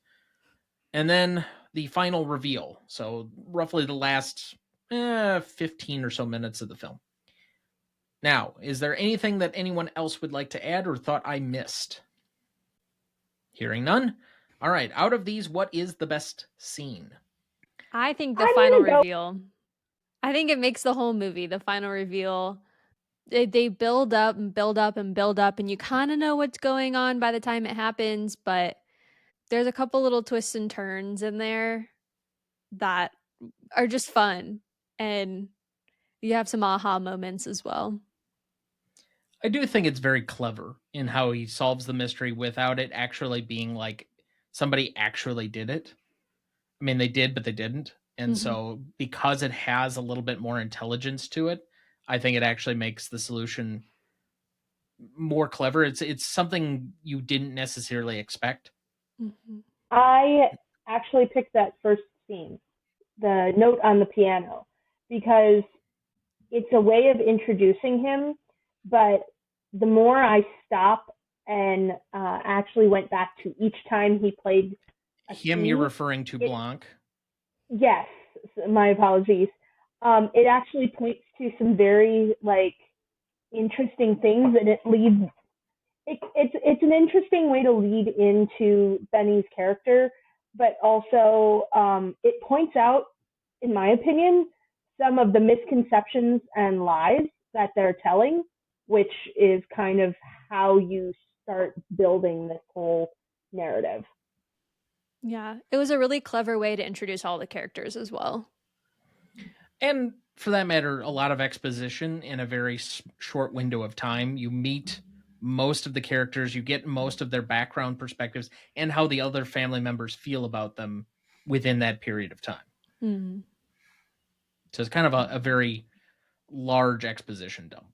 And then the final reveal. So roughly the last 15 or so minutes of the film. Now, is there anything that anyone else would like to add or thought I missed? Hearing none. All right, out of these, what is the best scene? I think the final reveal. I think it makes the whole movie, the final reveal. They build up and build up and build up, and you kind of know what's going on by the time it happens, but there's a couple little twists and turns in there that are just fun, and you have some aha moments as well. I do think it's very clever in how he solves the mystery without it actually being like somebody actually did it. I mean, they did, but they didn't. And so because it has a little bit more intelligence to it, I think it actually makes the solution more clever. It's something you didn't necessarily expect. I actually picked that first scene, the note on the piano, because it's a way of introducing him, but the more I stop and actually went back to each time he played a him, scene, you're referring to Blanc? Yes, my apologies. It actually points to some very interesting things, and it leads. It's an interesting way to lead into Benny's character, but also it points out, in my opinion, some of the misconceptions and lies that they're telling, which is kind of how you start building this whole narrative. Yeah, it was a really clever way to introduce all the characters as well. And for that matter, a lot of exposition in a very short window of time. You meet most of the characters, you get most of their background perspectives and how the other family members feel about them within that period of time. So it's kind of a very large exposition dump.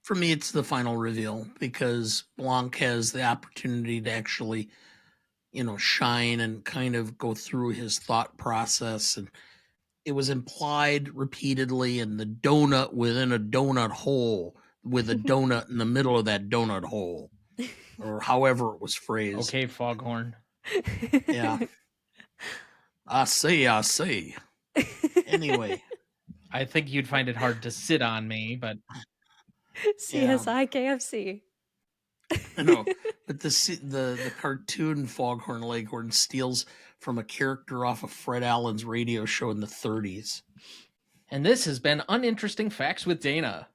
For me, it's the final reveal because Blanc has the opportunity to actually, shine and kind of go through his thought process. And it was implied repeatedly in the donut within a donut hole with a donut in the middle of that donut hole, or however it was phrased. Okay, Foghorn. Yeah. I see. Anyway. I think you'd find it hard to sit on me, but... CSI KFC. No, but the cartoon Foghorn Leghorn steals from a character off of Fred Allen's radio show in the 30s. And this has been Uninteresting Facts with Dana.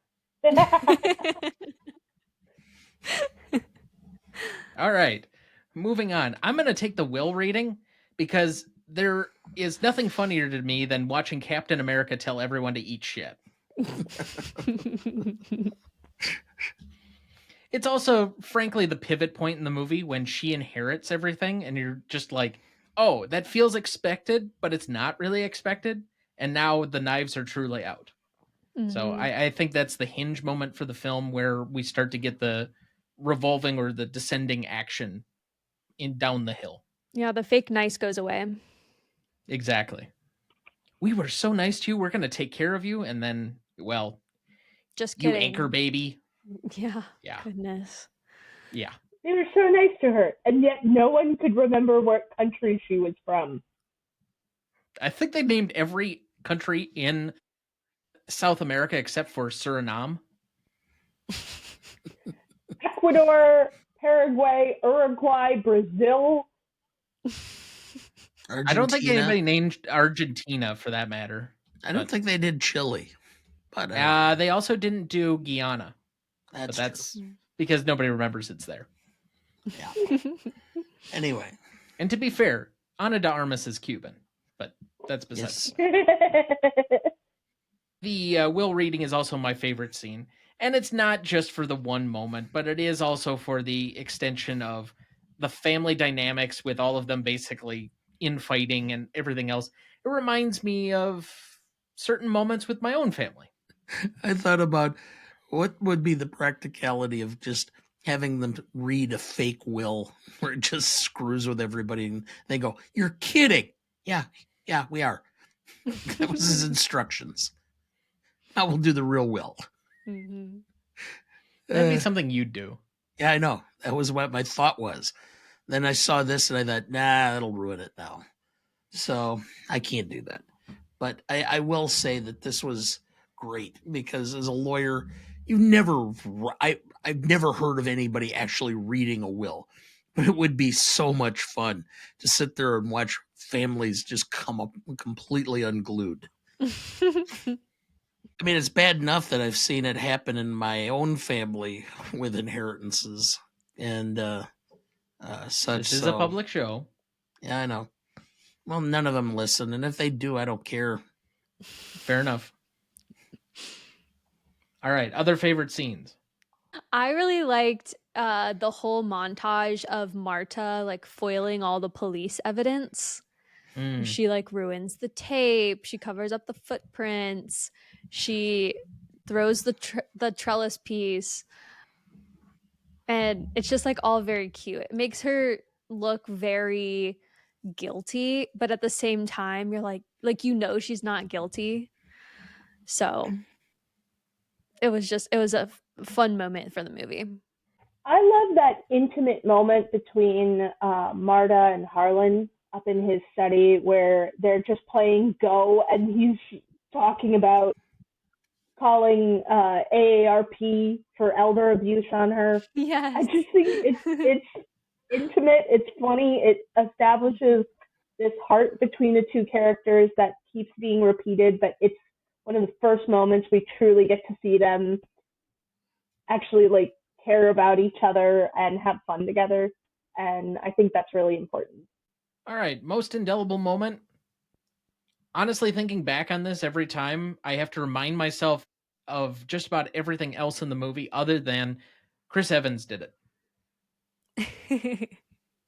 All right, moving on. I'm going to take the will reading because there is nothing funnier to me than watching Captain America tell everyone to eat shit. It's also, frankly, the pivot point in the movie when she inherits everything and you're just like, oh, that feels expected, but it's not really expected. And now the knives are truly out. So I think that's the hinge moment for the film where we start to get the revolving or the descending action down the hill. Yeah, the fake nice goes away. Exactly. We were so nice to you. We're going to take care of you. And then, well, just kidding. You anchor baby. Yeah. Goodness. Yeah. They were so nice to her, and yet no one could remember what country she was from. I think they named every country in South America except for Suriname. Ecuador, Paraguay, Uruguay, Brazil. Argentina. I don't think anybody named Argentina for that matter. I don't think they did Chile. But they also didn't do Guyana. That's because nobody remembers it's there. Yeah. Anyway. And to be fair, Ana de Armas is Cuban, but that's besides. The will reading is also my favorite scene. And it's not just for the one moment, but it is also for the extension of the family dynamics with all of them basically infighting and everything else. It reminds me of certain moments with my own family. I thought about what would be the practicality of just having them read a fake will where it just screws with everybody and they go, "You're kidding." Yeah, we are. That was his instructions. Now we'll do the real will. Mhm. That'd be something you'd do. Yeah, I know. That was what my thought was. Then I saw this and I thought, nah, that'll ruin it now. So I can't do that. But I will say that this was great because as a lawyer, I've never heard of anybody actually reading a will. But it would be so much fun to sit there and watch families just come up completely unglued. I mean, it's bad enough that I've seen it happen in my own family with inheritances and such. This is a public show. Yeah, I know. Well, none of them listen, and if they do, I don't care. Fair enough. All right, other favorite scenes. I really liked the whole montage of Marta like foiling all the police evidence. She like ruins the tape, she covers up the footprints, she throws the trellis piece, and it's just like all very cute. It makes her look very guilty, but at the same time you're like she's not guilty. So it was a fun moment for the movie. I love that intimate moment between Marta and Harlan up in his study where they're just playing Go and he's talking about calling AARP for elder abuse on her. Yes. I just think it's intimate, it's funny, it establishes this heart between the two characters that keeps being repeated, but it's one of the first moments we truly get to see them actually like care about each other and have fun together. And I think that's really important. All right, most indelible moment. Honestly, thinking back on this every time, I have to remind myself of just about everything else in the movie other than Chris Evans did it.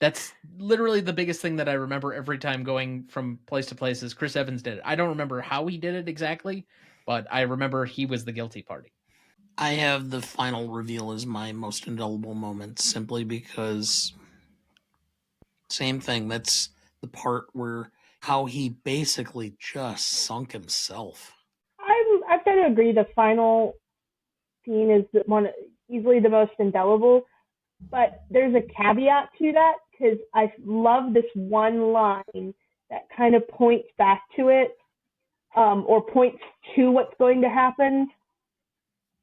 That's literally the biggest thing that I remember every time going from place to place is Chris Evans did it. I don't remember how he did it exactly, but I remember he was the guilty party. I have the final reveal as my most indelible moment simply because same thing. That's the part where how he basically just sunk himself. I've got to agree. The final scene is easily the most indelible, but there's a caveat to that because I love this one line that kind of points back to it, or points to what's going to happen,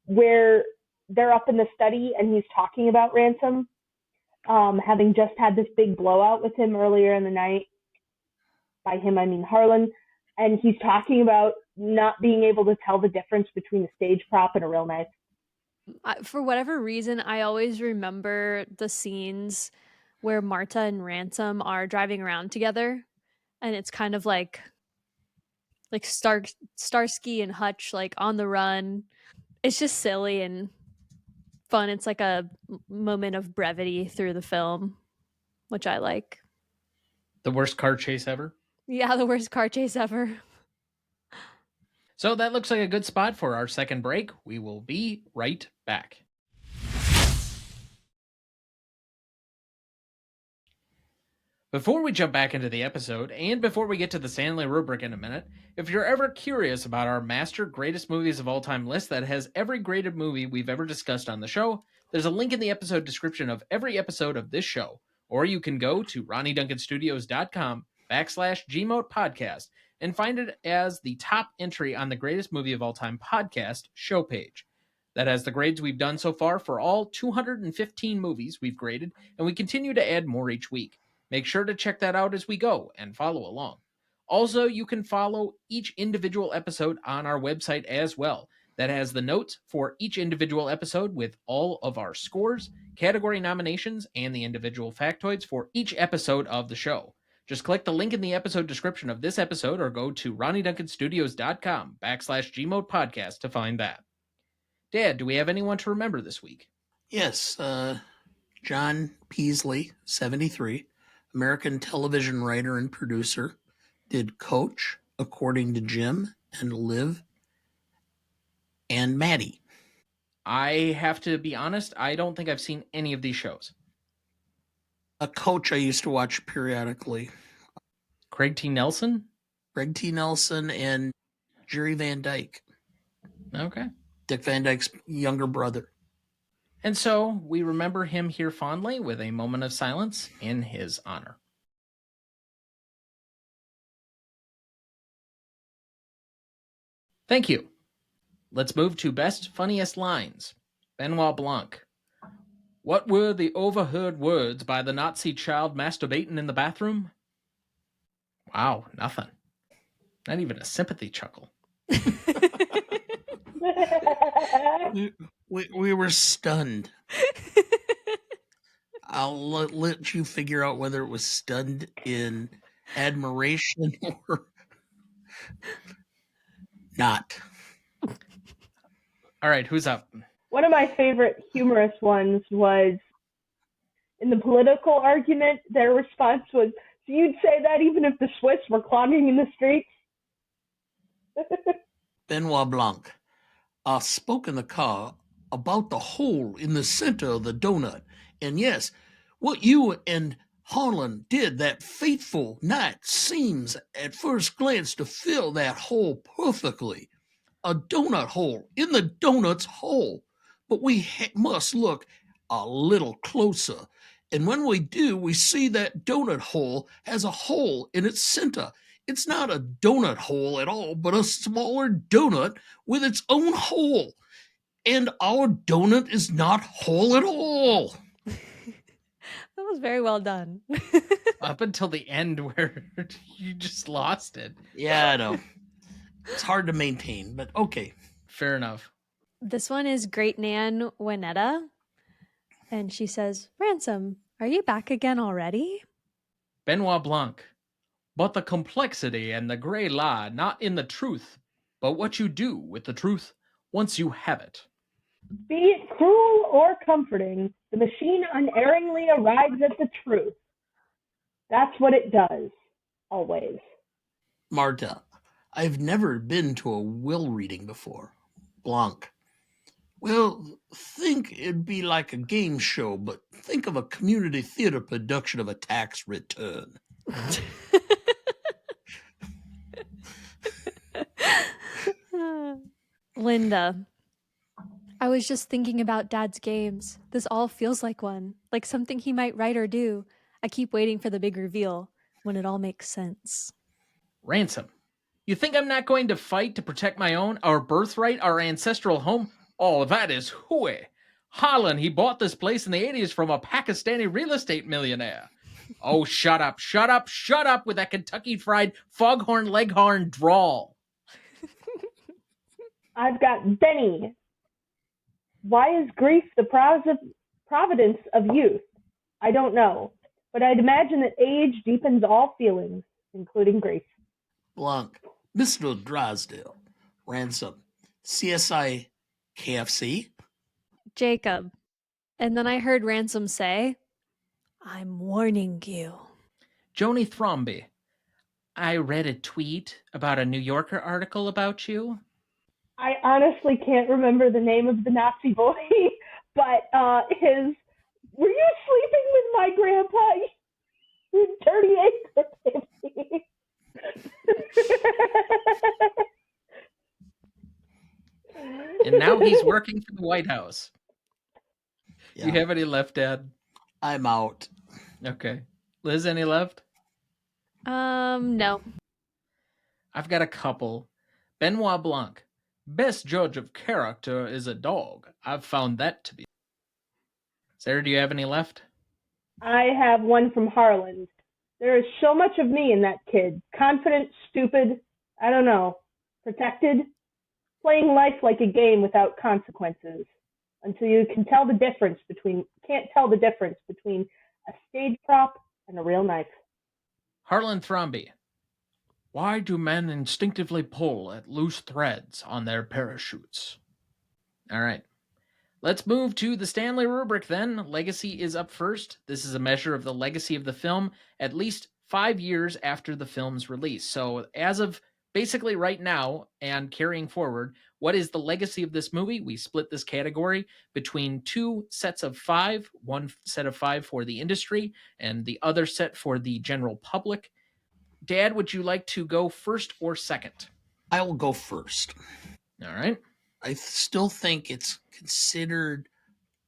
where they're up in the study and he's talking about Ransom, having just had this big blowout with him earlier in the night. By him, I mean Harlan. And he's talking about not being able to tell the difference between a stage prop and a real knife. For whatever reason, I always remember the scenes where Marta and Ransom are driving around together, and it's kind of like Starsky and Hutch, like on the run. It's just silly and fun. It's like a moment of brevity through the film, which I like. The worst car chase ever? Yeah, the worst car chase ever. So that looks like a good spot for our second break. We will be right back. Before we jump back into the episode, and before we get to the Stanley Rubric in a minute, if you're ever curious about our master greatest movies of all time list that has every graded movie we've ever discussed on the show, there's a link in the episode description of every episode of this show, or you can go to RonnieDuncanStudios.com/Gmote podcast and find it as the top entry on the greatest movie of all time podcast show page. That has the grades we've done so far for all 215 movies we've graded, and we continue to add more each week. Make sure to check that out as we go and follow along. Also, you can follow each individual episode on our website as well. That has the notes for each individual episode with all of our scores, category nominations, and the individual factoids for each episode of the show. Just click the link in the episode description of this episode or go to RonnieDuncanStudios.com/Gmote podcast to find that. Dad, do we have anyone to remember this week? Yes, John Peasley, 73, American television writer and producer, did Coach, According to Jim, and Live. and Maddie. I have to be honest, I don't think I've seen any of these shows. A coach I used to watch periodically. Craig T. Nelson? Greg T. Nelson and Jerry Van Dyke. Okay. Dick Van Dyke's younger brother. And so we remember him here fondly with a moment of silence in his honor. Thank you. Let's move to best funniest lines. Benoit Blanc. What were the overheard words by the Nazi child masturbating in the bathroom? Wow, nothing. Not even a sympathy chuckle. We were stunned. I'll let you figure out whether it was stunned in admiration or not. All right, who's up? One of my favorite humorous ones was in the political argument, their response was, so you'd say that even if the Swiss were clogging in the streets? Benoit Blanc. I spoke in the car about the hole in the center of the donut. And yes, what you and Harlan did that fateful night seems at first glance to fill that hole perfectly. A donut hole in the donut's hole. But we must look a little closer. And when we do, we see that donut hole has a hole in its center. It's not a donut hole at all, but a smaller donut with its own hole. And our donut is not whole at all. That was very well done. Up until the end where you just lost it. Yeah, I know. It's hard to maintain, but okay. Fair enough. This one is Great Nan Winetta. And she says, Ransom, are you back again already? Benoit Blanc. But the complexity and the gray lie not in the truth, but what you do with the truth once you have it. Be it cruel or comforting, the machine unerringly arrives at the truth. That's what it does, always. Marta, I've never been to a will reading before. Blanc. Well, think it'd be like a game show, but think of a community theater production of a tax return. Linda. I was just thinking about Dad's games. This all feels like one, like something he might write or do. I keep waiting for the big reveal, when it all makes sense. Ransom. You think I'm not going to fight to protect my own, our birthright, our ancestral home? Oh, that is hooey. Harlan, he bought this place in the 80s from a Pakistani real estate millionaire. Oh, shut up with that Kentucky Fried Foghorn Leghorn drawl. I've got Benny. Why is grief the providence of youth? I don't know, but I'd imagine that age deepens all feelings, including grief. Blanc. Mr. Drysdale. Ransom. CSI KFC? Jacob. And then I heard Ransom say, I'm warning you. Joni Thromby. I read a tweet about a New Yorker article about you. I honestly can't remember the name of the Nazi boy, but were you sleeping with my grandpa? You dirty acre baby. And now he's working for the White House. Yeah. Do you have any left, Dad? I'm out. Okay. Liz, any left? No. I've got a couple. Benoit Blanc. Best judge of character is a dog. I've found that to be. Sarah, do you have any left? I have one from Harlan. There is so much of me in that kid. Confident, stupid, I don't know, protected, playing life like a game without consequences until you can't tell the difference between a stage prop and a real knife. Harlan Thrombey. Why do men instinctively pull at loose threads on their parachutes? All right. Let's move to the Stanley Rubric then. Legacy is up first. This is a measure of the legacy of the film at least 5 years after the film's release. So as of basically right now and carrying forward, what is the legacy of this movie? We split this category between 2 sets of 5, one set of 5 for the industry and the other set for the general public. Dad, would you like to go first or second? I will go first. All right. I still think it's considered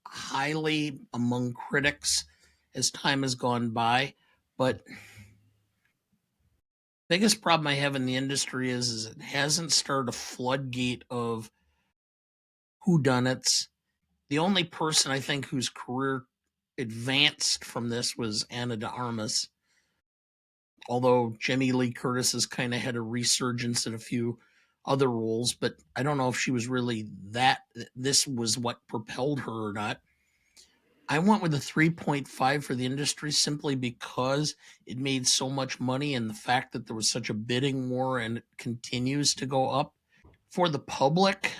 highly among critics as time has gone by, but biggest problem I have in the industry is it hasn't started a floodgate of whodunits. The only person I think whose career advanced from this was Ana de Armas, although Jamie Lee Curtis has kind of had a resurgence in a few other roles, but I don't know if she was really this was what propelled her or not. I went with a 3.5 for the industry simply because it made so much money and the fact that there was such a bidding war and it continues to go up. For the public,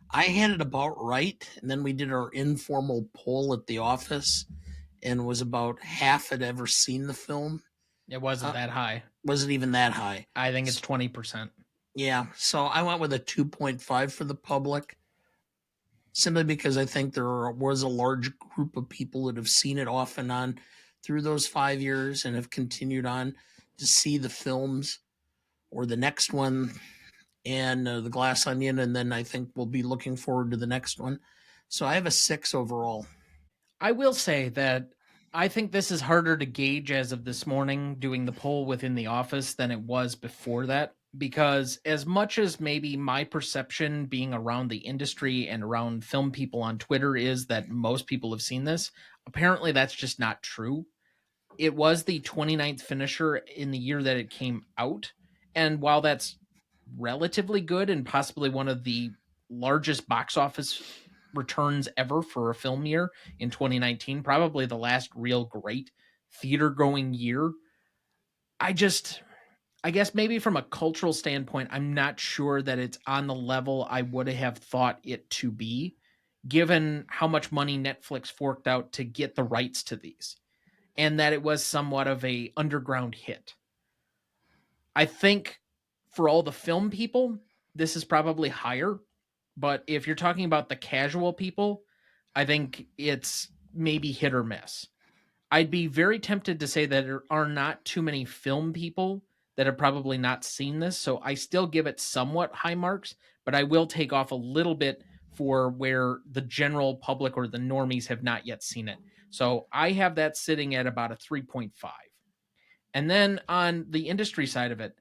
I had it about right, and then we did our informal poll at the office, and was about half had ever seen the film. It wasn't that high. Wasn't even that high. I think it's 20%. Yeah, so I went with a 2.5 for the public, simply because I think there was a large group of people that have seen it off and on through those 5 years and have continued on to see the films or the next one and the Glass Onion, and then I think we'll be looking forward to the next one. So I have a 6 overall. I will say that I think this is harder to gauge as of this morning doing the poll within the office than it was before that, because as much as maybe my perception being around the industry and around film people on Twitter is that most people have seen this, apparently that's just not true. It was the 29th finisher in the year that it came out, and while that's relatively good and possibly one of the largest box office returns ever for a film year in 2019, probably the last real great theater going year, I guess maybe from a cultural standpoint, I'm not sure that it's on the level I would have thought it to be, given how much money Netflix forked out to get the rights to these, and that it was somewhat of a underground hit. I think for all the film people, this is probably higher, but if you're talking about the casual people, I think it's maybe hit or miss. I'd be very tempted to say that there are not too many film people that have probably not seen this, so I still give it somewhat high marks, but I will take off a little bit for where the general public or the normies have not yet seen it. So I have that sitting at about a 3.5. And then on the industry side of it,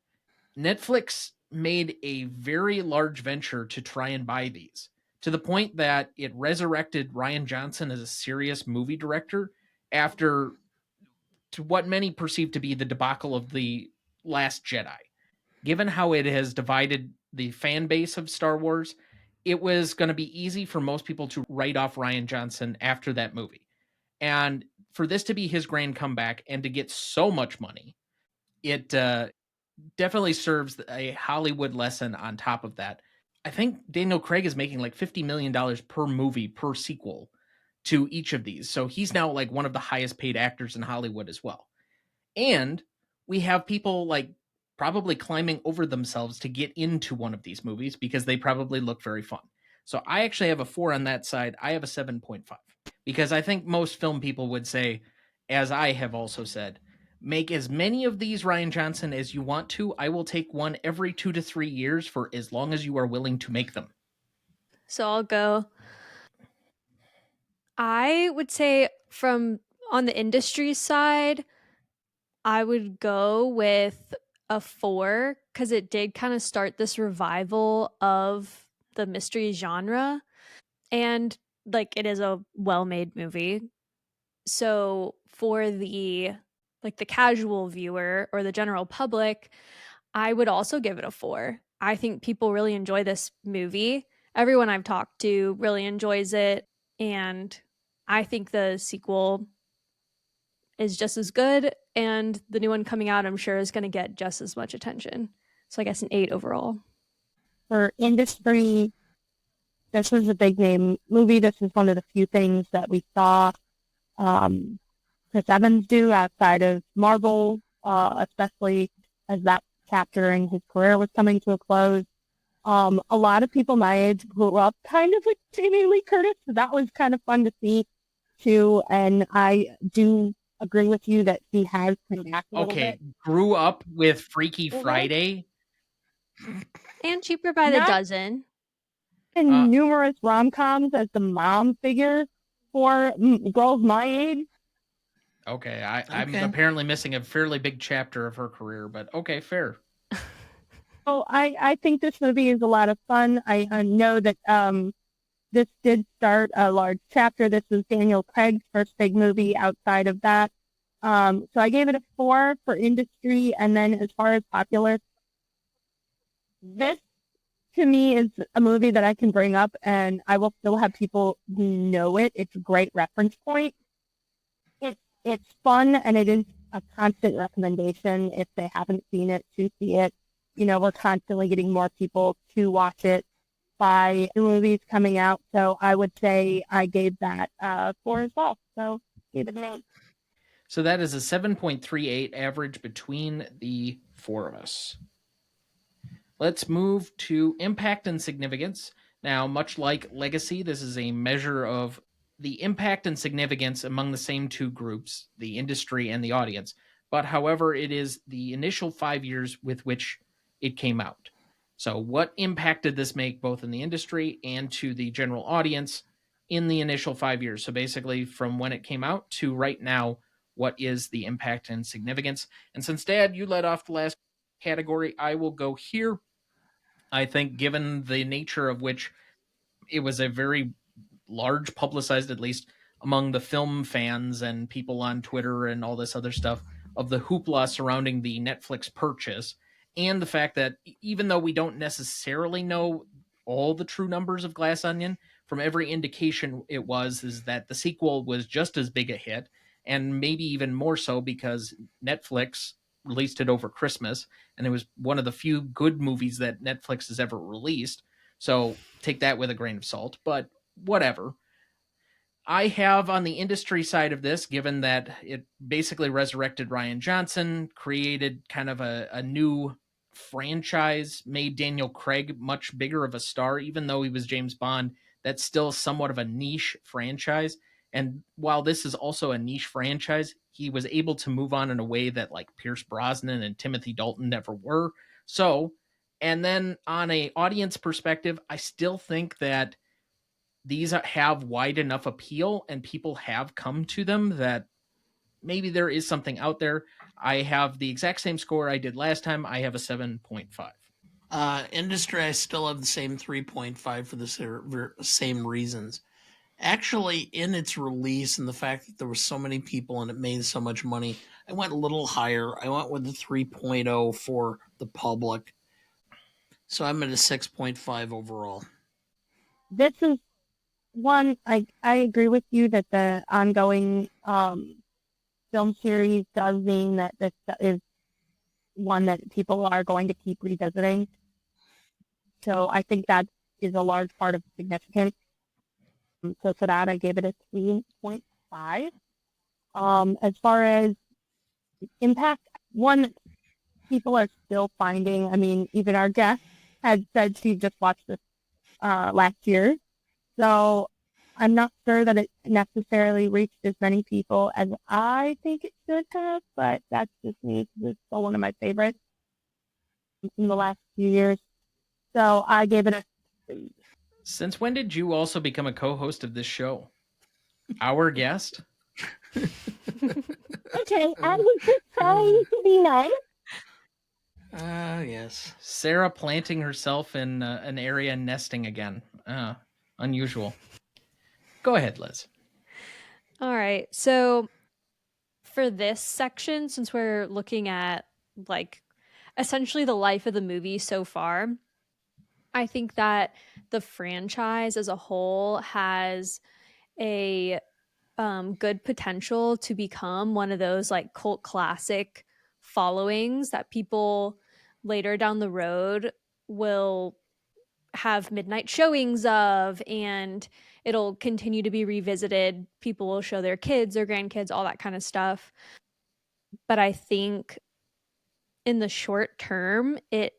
Netflix made a very large venture to try and buy these, to the point that it resurrected Rian Johnson as a serious movie director after to what many perceive to be the debacle of The Last Jedi. Given how it has divided the fan base of Star Wars, it was going to be easy for most people to write off Rian Johnson after that movie. And for this to be his grand comeback and to get so much money, it definitely serves a Hollywood lesson on top of that. I think Daniel Craig is making like $50 million per movie per sequel to each of these. So he's now like one of the highest paid actors in Hollywood as well. And we have people like probably climbing over themselves to get into one of these movies because they probably look very fun. So I actually have a 4 on that side. I have a 7.5 because I think most film people would say, as I have also said, make as many of these Rian Johnson as you want to. I will take one every 2 to 3 years for as long as you are willing to make them. So I'll go. I would say from on the industry side, I would go with a 4 because it did kind of start this revival of the mystery genre. And like it is a well-made movie. So for the casual viewer or the general public, I would also give it a 4. I think people really enjoy this movie. Everyone I've talked to really enjoys it, and I think the sequel is just as good, and the new one coming out, I'm sure, is going to get just as much attention. So I guess an 8 overall. For industry, this is a big name movie. This is one of the few things that we saw Chris Evans do outside of Marvel, especially as that chapter in his career was coming to a close. A lot of people my age grew up kind of with Jamie Lee Curtis, so that was kind of fun to see too. And I do agree with you that he has come back a little bit. Grew up with Freaky Well, Friday. And Cheaper by the Not- Dozen. And numerous rom-coms as the mom figure for girls my age. Okay, I'm Okay. apparently missing a fairly big chapter of her career, but okay, fair. So I think this movie is a lot of fun. I know that this did start a large chapter. This was Daniel Craig's first big movie outside of that. So I gave it a 4 for industry, and then as far as popular, this to me is a movie that I can bring up, and I will still have people who know it. It's a great reference point. It's fun, and it is a constant recommendation if they haven't seen it to see it. You know, we're constantly getting more people to watch it by the movies coming out. So I would say I gave that 4 as well. So give it an 8. So that is a 7.38 average between the four of us. Let's move to impact and significance. Now, much like legacy, this is a measure of the impact and significance among the same two groups, the industry and the audience. But however, it is the initial 5 years with which it came out. So what impact did this make both in the industry and to the general audience in the initial 5 years? So basically from when it came out to right now, what is the impact and significance? And since Dad, you led off the last category, I will go here. I think given the nature of which it was a very large publicized, at least among the film fans and people on Twitter and all this other stuff, of the hoopla surrounding the Netflix purchase, and the fact that even though we don't necessarily know all the true numbers of Glass Onion, from every indication is that the sequel was just as big a hit, and maybe even more so because Netflix released it over Christmas, and it was one of the few good movies that Netflix has ever released. So take that with a grain of salt, but whatever. I have on the industry side of this, given that it basically resurrected Rian Johnson, created kind of a new franchise, made Daniel Craig much bigger of a star, even though he was James Bond. That's still somewhat of a niche franchise. And while this is also a niche franchise, he was able to move on in a way that like Pierce Brosnan and Timothy Dalton never were. So, and then on a audience perspective, I still think that these have wide enough appeal and people have come to them that maybe there is something out there. I have the exact same score I did last time. I have a 7.5. Industry, I still have the same 3.5 for the same reasons. Actually, in its release and the fact that there were so many people and it made so much money, I went a little higher. I went with the 3.0 for the public. So I'm at a 6.5 overall. This is one, I agree with you that the ongoing film series does mean that this is one that people are going to keep revisiting. So I think that is a large part of the significance. So for that, I gave it a 3.5. As far as impact, one, people are still finding, I mean, even our guest had said she just watched this last year. So I'm not sure that it necessarily reached as many people as I think it should have, but that's just me. It's still one of my favorites in the last few years. So I gave it a 3. Since when did you also become a co-host of this show? Our guest? Okay, I was just trying to be nice. Yes. Sarah planting herself in an area nesting again. Unusual. Go ahead, Liz. All right. So for this section, since we're looking at like essentially the life of the movie so far, I think that the franchise as a whole has a good potential to become one of those like cult classic followings that people later down the road will have midnight showings of, and it'll continue to be revisited. People will show their kids or grandkids, all that kind of stuff. But I think in the short term, it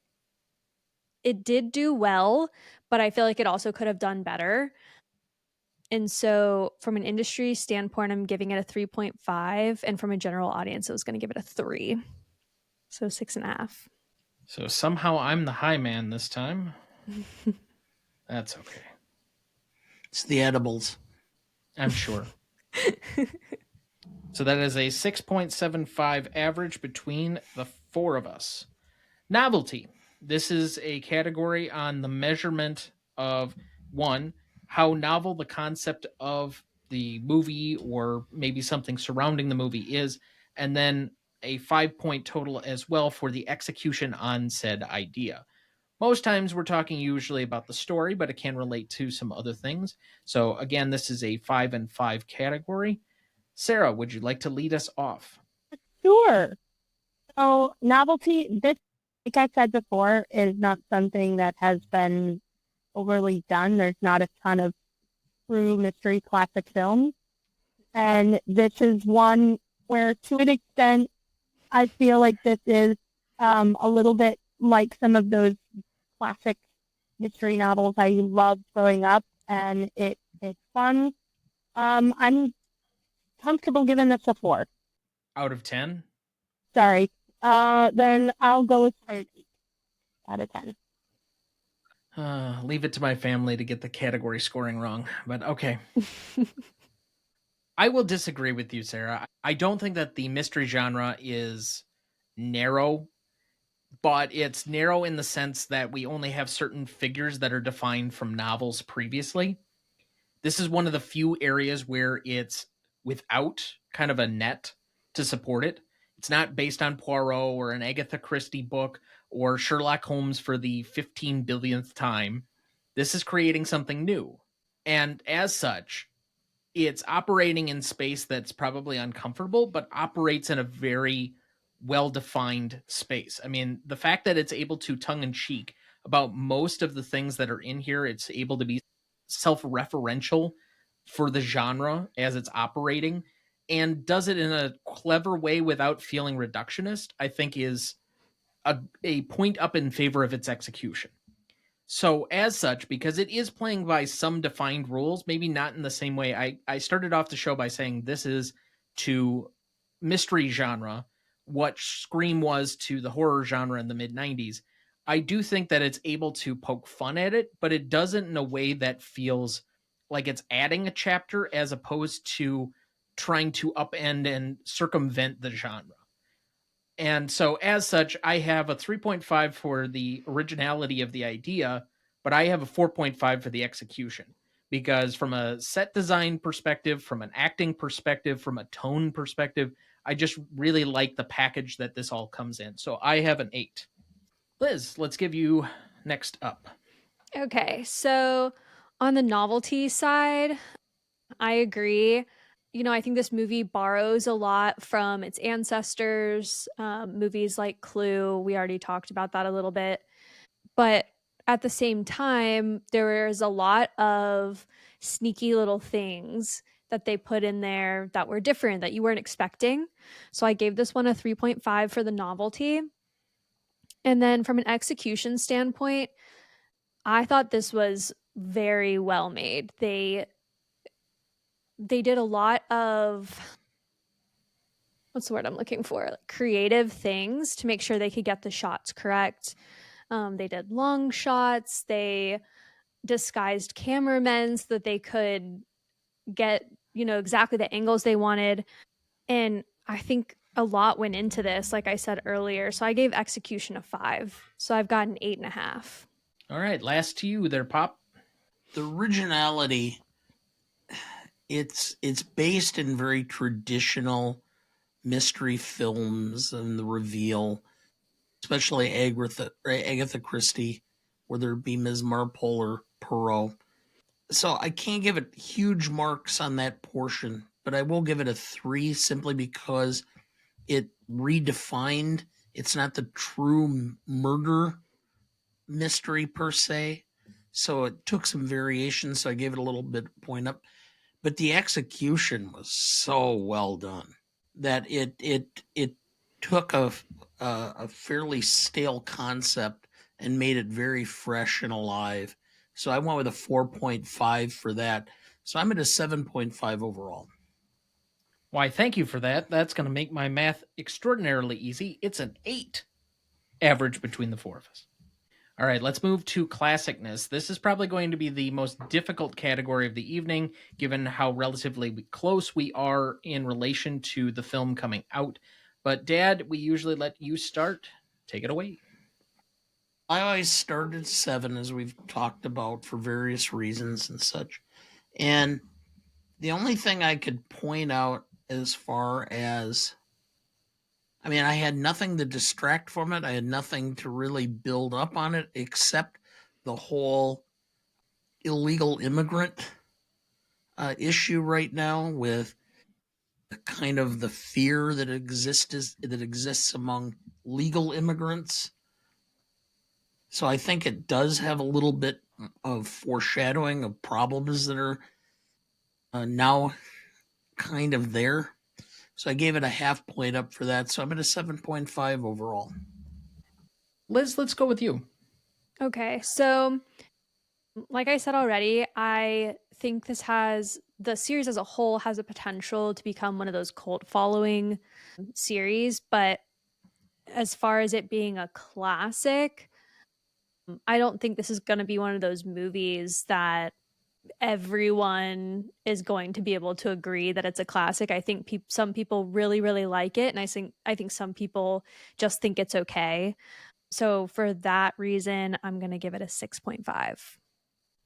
did do well, but I feel like it also could have done better. And so from an industry standpoint, I'm giving it a 3.5. And from a general audience, I was going to give it a 3. So 6.5. So somehow I'm the high man this time. That's okay. It's the edibles. I'm sure. So that is a 6.75 average between the four of us. Novelty. This is a category on the measurement of, one, how novel the concept of the movie or maybe something surrounding the movie is, and then a 5-point total as well for the execution on said idea. Most times we're talking usually about the story, but it can relate to some other things. So again, this is a 5 and 5 category. Sarah, would you like to lead us off? Sure. So novelty, this, like I said before, is not something that has been overly done. There's not a ton of true mystery classic films. And this is one where, to an extent, I feel like this is a little bit like some of those classic mystery novels I loved growing up, and it's fun. I'm comfortable giving this a 4. Out of 10? Sorry. Then I'll go with 8 out of 10. Leave it to my family to get the category scoring wrong, but okay. I will disagree with you, Sarah. I don't think that the mystery genre is narrow, but it's narrow in the sense that we only have certain figures that are defined from novels previously. This is one of the few areas where it's without kind of a net to support it. It's not based on Poirot or an Agatha Christie book or Sherlock Holmes for the 15 billionth time. This is creating something new. And as such, it's operating in space that's probably uncomfortable, but operates in a very well-defined space. I mean, the fact that it's able to tongue-in-cheek about most of the things that are in here, it's able to be self-referential for the genre as it's operating, and does it in a clever way without feeling reductionist, I think is a point up in favor of its execution. So as such, because it is playing by some defined rules, maybe not in the same way, I started off the show by saying this is to mystery genre what Scream was to the horror genre in the mid-90s. I do think that it's able to poke fun at it, but it doesn't in a way that feels like it's adding a chapter as opposed to trying to upend and circumvent the genre. And so, as such, I have a 3.5 for the originality of the idea, but I have a 4.5 for the execution. Because from a set design perspective, from an acting perspective, from a tone perspective, I just really like the package that this all comes in. So I have an 8. Liz, let's give you next up. Okay, so on the novelty side, I agree. I think this movie borrows a lot from its ancestors, movies like Clue. We already talked about that a little bit. But at the same time, there is a lot of sneaky little things that they put in there that were different, that you weren't expecting. So I gave this one a 3.5 for the novelty. And then from an execution standpoint, I thought this was very well made. They did a lot of, what's the word I'm looking for? Like creative things to make sure they could get the shots correct. They did long shots. They disguised cameramen so that they could get, exactly the angles they wanted. And I think a lot went into this, like I said earlier. So I gave execution a 5. So I've got an 8.5. All right, last to you there, Pop. The originality, it's based in very traditional mystery films and the reveal, especially Agatha Christie, whether it be Ms. Marple or Poirot. So I can't give it huge marks on that portion, but I will give it a 3 simply because it redefined. It's not the true murder mystery per se. So it took some variations. So I gave it a little bit point up, but the execution was so well done that it took a fairly stale concept and made it very fresh and alive. So I went with a 4.5 for that. So I'm at a 7.5 overall. Why, thank you for that. That's going to make my math extraordinarily easy. It's an 8 average between the four of us. All right, let's move to classicness. This is probably going to be the most difficult category of the evening, given how relatively close we are in relation to the film coming out. But, Dad, we usually let you start. Take it away. I always start at 7, as we've talked about for various reasons and such. And the only thing I could point out as far as, I mean, I had nothing to distract from it. I had nothing to really build up on it except the whole illegal immigrant issue right now, with kind of the fear that exists among legal immigrants. So I think it does have a little bit of foreshadowing of problems that are now kind of there. So I gave it a half point up for that. So I'm at a 7.5 overall. Liz, let's go with you. Okay, so like I said already, I think the series as a whole has a potential to become one of those cult following series, but as far as it being a classic, I don't think this is going to be one of those movies that everyone is going to be able to agree that it's a classic. I think some people really, really like it, and I think some people just think it's okay. So for that reason, I'm going to give it a 6.5.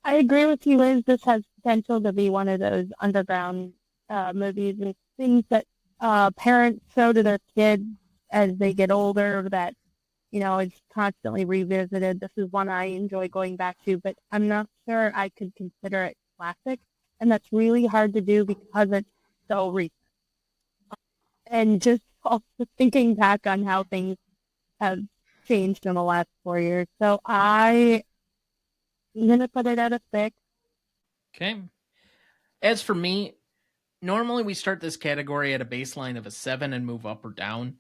I agree with you, Liz. This has potential to be one of those underground movies and things that parents show to their kids as they get older that, it's constantly revisited. This is one I enjoy going back to, but I'm not sure I could consider it classic. And that's really hard to do because it's so recent. And just also thinking back on how things have changed in the last 4 years. So I'm going to put it at a 6. Okay. As for me, normally we start this category at a baseline of a 7 and move up or down.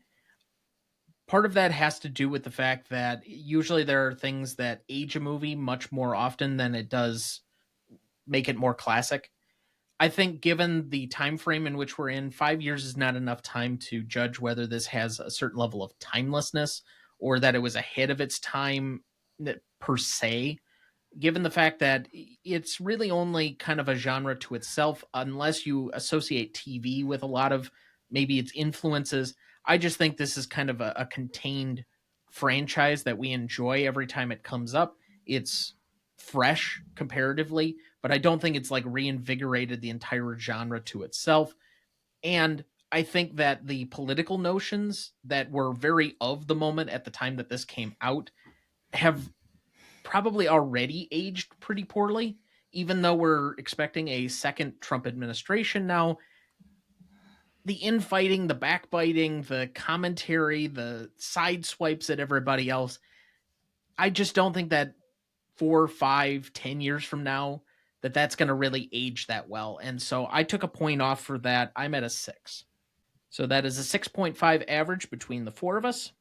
Part of that has to do with the fact that usually there are things that age a movie much more often than it does make it more classic. I think given the time frame in which we're in, 5 years is not enough time to judge whether this has a certain level of timelessness or that it was ahead of its time per se, given the fact that it's really only kind of a genre to itself unless you associate TV with a lot of maybe its influences. I just think this is kind of a contained franchise that we enjoy every time it comes up. It's fresh comparatively, but I don't think it's like reinvigorated the entire genre to itself. And I think that the political notions that were very of the moment at the time that this came out have probably already aged pretty poorly, even though we're expecting a second Trump administration now. The infighting, the backbiting, the commentary, the side swipes at everybody else, I just don't think that 4, 5, 10 years from now that's going to really age that well. And so I took a point off for that. I'm at a 6. So that is a 6.5 average between the four of us.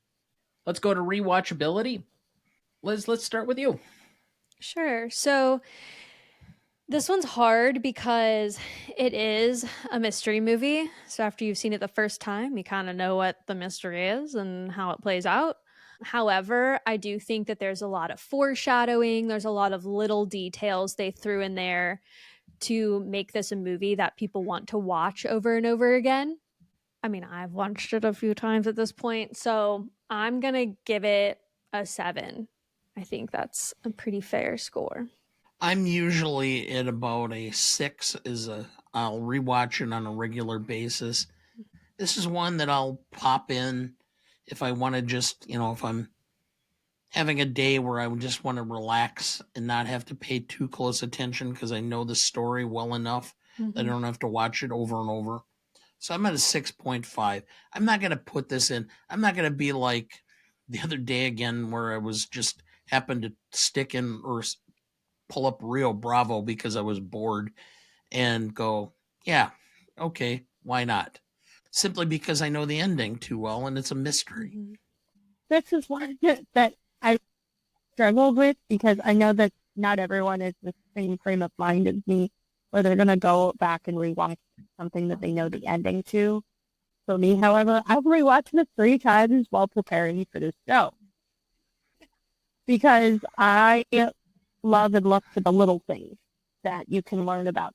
Let's go to rewatchability. Liz, let's start with you. Sure. So this one's hard because it is a mystery movie. So after you've seen it the first time, you kind of know what the mystery is and how it plays out. However, I do think that there's a lot of foreshadowing. There's a lot of little details they threw in there to make this a movie that people want to watch over and over again. I mean, I've watched it a few times at this point, so I'm going to give it a 7. I think that's a pretty fair score. I'm usually at about a 6. I'll rewatch it on a regular basis. This is one that I'll pop in if I want to just, if I'm having a day where I just want to relax and not have to pay too close attention because I know the story well enough that I don't have to watch it over and over. So I'm at a 6.5. I'm not going to put this in. I'm not going to be like the other day again where I was just happened to stick in or pull up Rio Bravo because I was bored and go, yeah, okay, why not? simply because I know the ending too well and it's a mystery. Mhm. This is one that I struggled with because I know that not everyone is the same frame of mind as me, where they're going to go back and rewatch something that they know the ending to. For me, however, I've rewatched it 3 times while preparing for this show because I love and look for the little things that you can learn about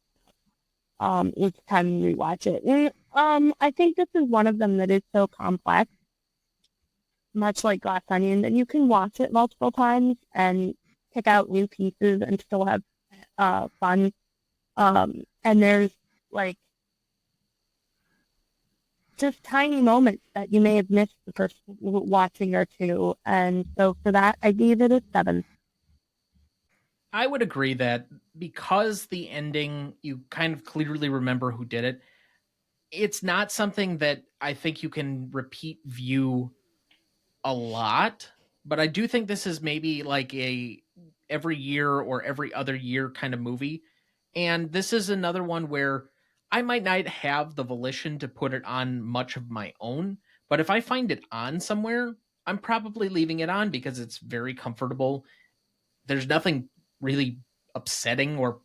each time you rewatch it. And I think this is one of them that is so complex, much like Glass Onion, that you can watch it multiple times and pick out new pieces and still have fun. And there's like just tiny moments that you may have missed the first watching or two. And so for that, I gave it a 7. I would agree that because the ending, you kind of clearly remember who did it. It's not something that I think you can repeat view a lot, but I do think this is maybe like a every year or every other year kind of movie. And this is another one where I might not have the volition to put it on much of my own, but if I find it on somewhere, I'm probably leaving it on because it's very comfortable. There's nothing really upsetting or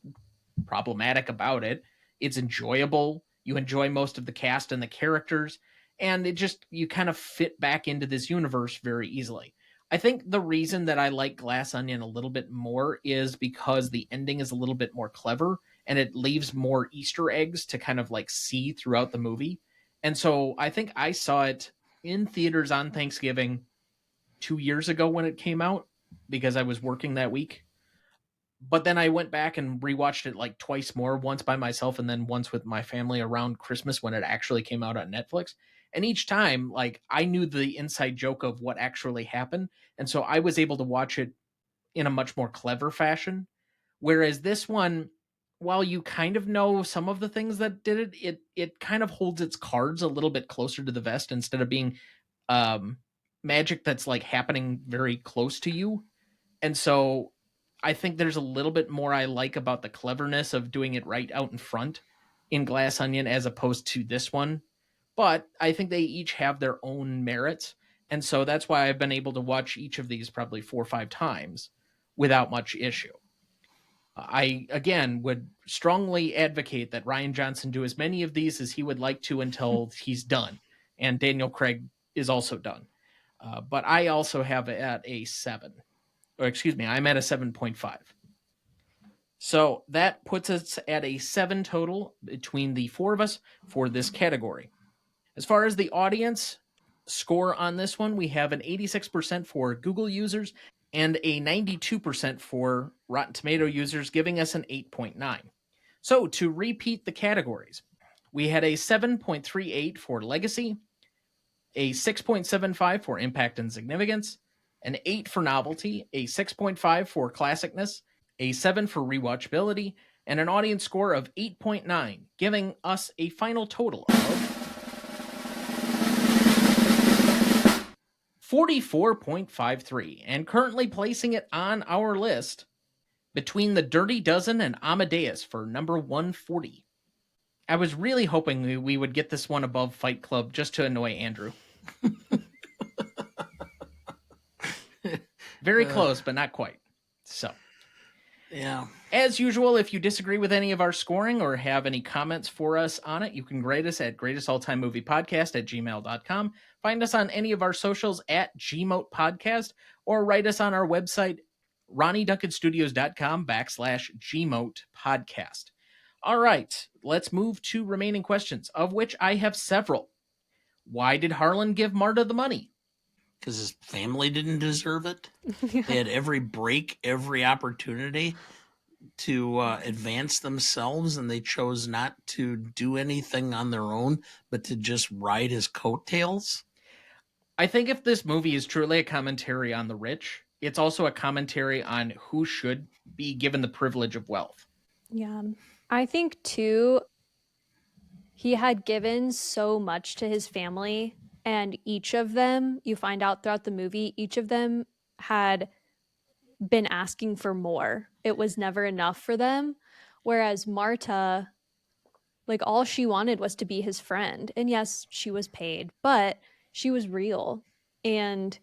problematic about it. It's enjoyable. You enjoy most of the cast and the characters, and it just, you kind of fit back into this universe very easily. I think the reason that I like Glass Onion a little bit more is because the ending is a little bit more clever and it leaves more Easter eggs to kind of like see throughout the movie. And so I think I saw it in theaters on Thanksgiving 2 years ago when it came out because I was working that week. But then I went back and rewatched it like twice more, once by myself and then once with my family around Christmas when it actually came out on Netflix. And each time, like, I knew the inside joke of what actually happened. And so I was able to watch it in a much more clever fashion. Whereas this one, while you kind of know some of the things that did it, it kind of holds its cards a little bit closer to the vest instead of being um, magic that's like happening very close to you. And so I think there's a little bit more I like about the cleverness of doing it right out in front in Glass Onion as opposed to this one. But I think they each have their own merits. And so that's why I've been able to watch each of these probably 4 or 5 times without much issue. I, again, would strongly advocate that Rian Johnson do as many of these as he would like to until he's done. And Daniel Craig is also done. But I also have it at a 7. Or excuse me, I'm at a 7.5. So that puts us at a 7 total between the 4 of us for this category. As far as the audience score on this one, we have an 86% for Google users and a 92% for Rotten Tomato users, giving us an 8.9. So to repeat the categories, we had a 7.38 for Legacy, a 6.75 for Impact and Significance, an 8 for Novelty, a 6.5 for Classicness, a 7 for Rewatchability, and an audience score of 8.9, giving us a final total of 44.53, and currently placing it on our list between The Dirty Dozen and Amadeus for number 140. I was really hoping we would get this one above Fight Club just to annoy Andrew. Very close, but not quite. So, yeah. As usual, if you disagree with any of our scoring or have any comments for us on it, you can grade us at greatestalltimemoviepodcast@gmail.com. Find us on any of our socials at gmotepodcast, or write us on our website, ronnieduncanstudios.com/gmotepodcast. All right, let's move to remaining questions, of which I have several. Why did Harlan give Marta the money? Because his family didn't deserve it. Yeah. They had every break, every opportunity to advance themselves, and they chose not to do anything on their own, but to just ride his coattails. I think if this movie is truly a commentary on the rich, it's also a commentary on who should be given the privilege of wealth. Yeah. I think, too, he had given so much to his family, and each of them, you find out throughout the movie, each of them had been asking for more. It was never enough for them. Whereas Marta, Like, all she wanted was to be his friend. And yes, she was paid, but she was real. And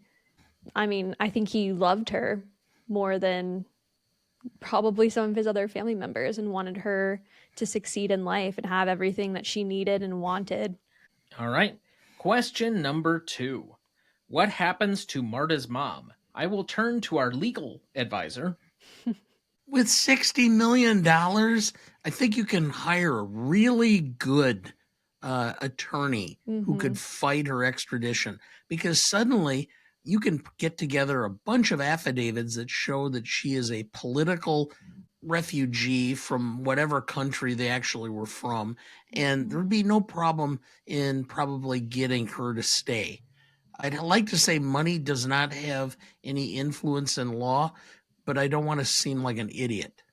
I mean, I think he loved her more than probably some of his other family members and wanted her to succeed in life and have everything that she needed and wanted. All right. Question number 2. What happens to Marta's mom? I will turn to our legal advisor. With $60 million, I think you can hire a really good attorney who could fight her extradition, because suddenly you can get together a bunch of affidavits that show that she is a political refugee from whatever country they actually were from, and there'd be no problem in probably getting her to stay. I'd like to say money does not have any influence in law, but I don't want to seem like an idiot.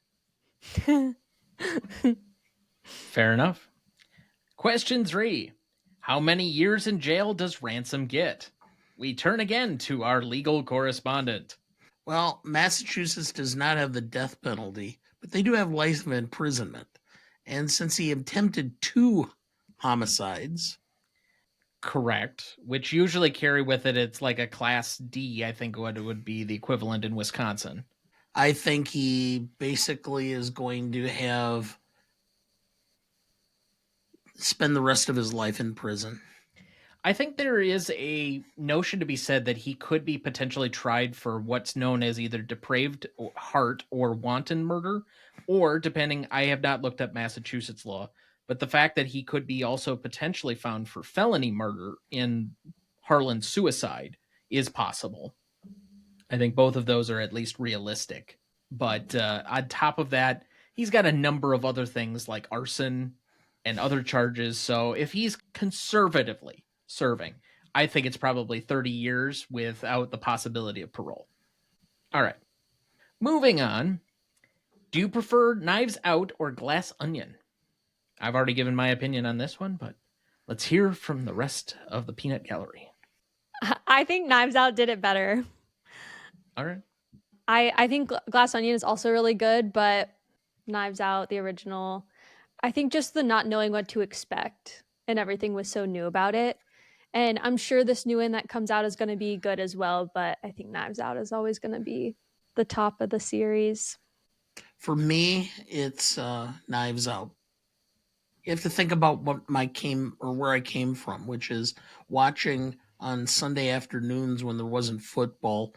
Fair enough. Question 3. How many years in jail does Ransom get? We turn again to our legal correspondent. Well, Massachusetts does not have the death penalty, but they do have life imprisonment. And since he attempted 2 homicides. Correct. Which usually carry with it, it's like a class D, I think what it would be the equivalent in Wisconsin. I think he basically is going to spend the rest of his life in prison. I think there is a notion to be said that he could be potentially tried for what's known as either depraved heart or wanton murder, or depending, I have not looked up Massachusetts law, but the fact that he could be also potentially found for felony murder in Harlan's suicide is possible. I think both of those are at least realistic. But on top of that, he's got a number of other things like arson and other charges. So if he's conservatively serving, I think it's probably 30 years without the possibility of parole. All right. Moving on. Do you prefer Knives Out or Glass Onion? I've already given my opinion on this one, but let's hear from the rest of the peanut gallery. I think Knives Out did it better. All right. I think Glass Onion is also really good, but Knives Out, the original, I think just the not knowing what to expect and everything was so new about it. And I'm sure this new one that comes out is going to be good as well, but I think Knives Out is always going to be the top of the series. For me, it's Knives Out. You have to think about where I came from, which is watching on Sunday afternoons when there wasn't football,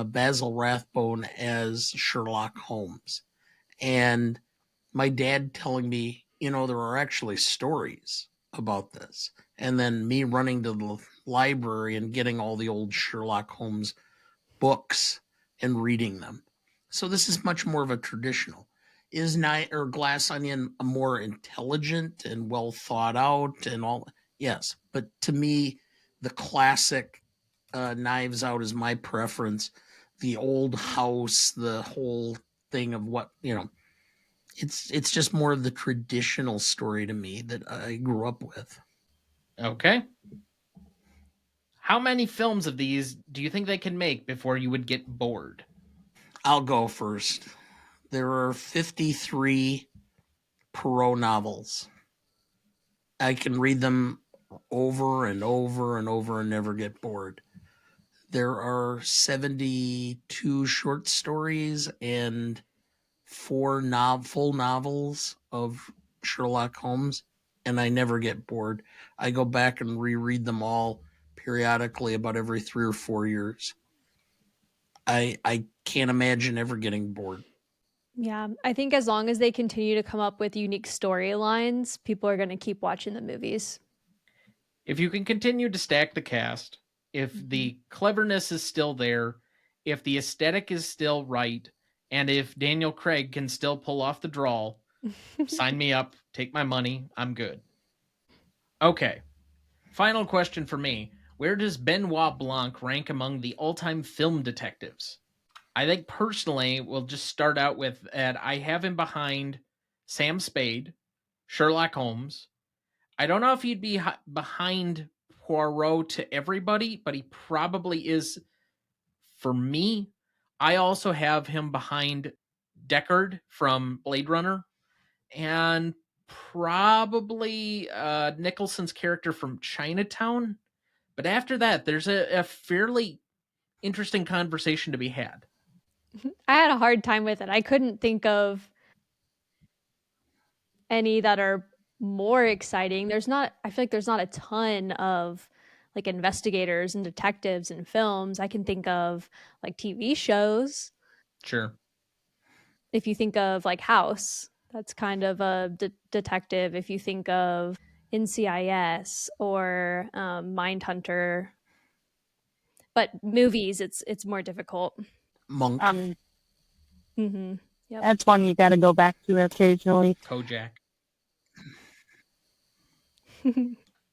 Basil Rathbone as Sherlock Holmes. And my dad telling me, there are actually stories about this. And then me running to the library and getting all the old Sherlock Holmes books and reading them. So this is much more of a traditional. Is Glass Onion a more intelligent and well thought out and all? Yes. But to me, the classic Knives Out is my preference. The old house, the whole thing of what, it's just more of the traditional story to me that I grew up with. Okay. How many films of these do you think they can make before you would get bored? I'll go first. There are 53 Perrault novels. I can read them over and over and over and never get bored. There are 72 short stories and 4 full novels of Sherlock Holmes, and I never get bored. I go back and reread them all periodically about every 3 or 4 years. I can't imagine ever getting bored. Yeah, I think as long as they continue to come up with unique storylines, people are going to keep watching the movies. If you can continue to stack the cast, if the cleverness is still there, if the aesthetic is still right, and if Daniel Craig can still pull off the drawl, sign me up, take my money, I'm good. Okay, final question for me. Where does Benoit Blanc rank among the all-time film detectives? I think personally, we'll just start out with that I have him behind Sam Spade, Sherlock Holmes. I don't know if he'd be behind Poirot to everybody, but he probably is for me. I also have him behind Deckard from Blade Runner and probably Nicholson's character from Chinatown. But after that, there's a fairly interesting conversation to be had. I had a hard time with it. I couldn't think of any that are more exciting. I feel like there's not a ton of like investigators and detectives in films. I can think of like TV shows. Sure. If you think of like House, that's kind of a detective. If you think of NCIS or Mindhunter, but movies, it's more difficult. Monk. Mm-hmm. Yep. That's one you got to go back to occasionally. Kojak.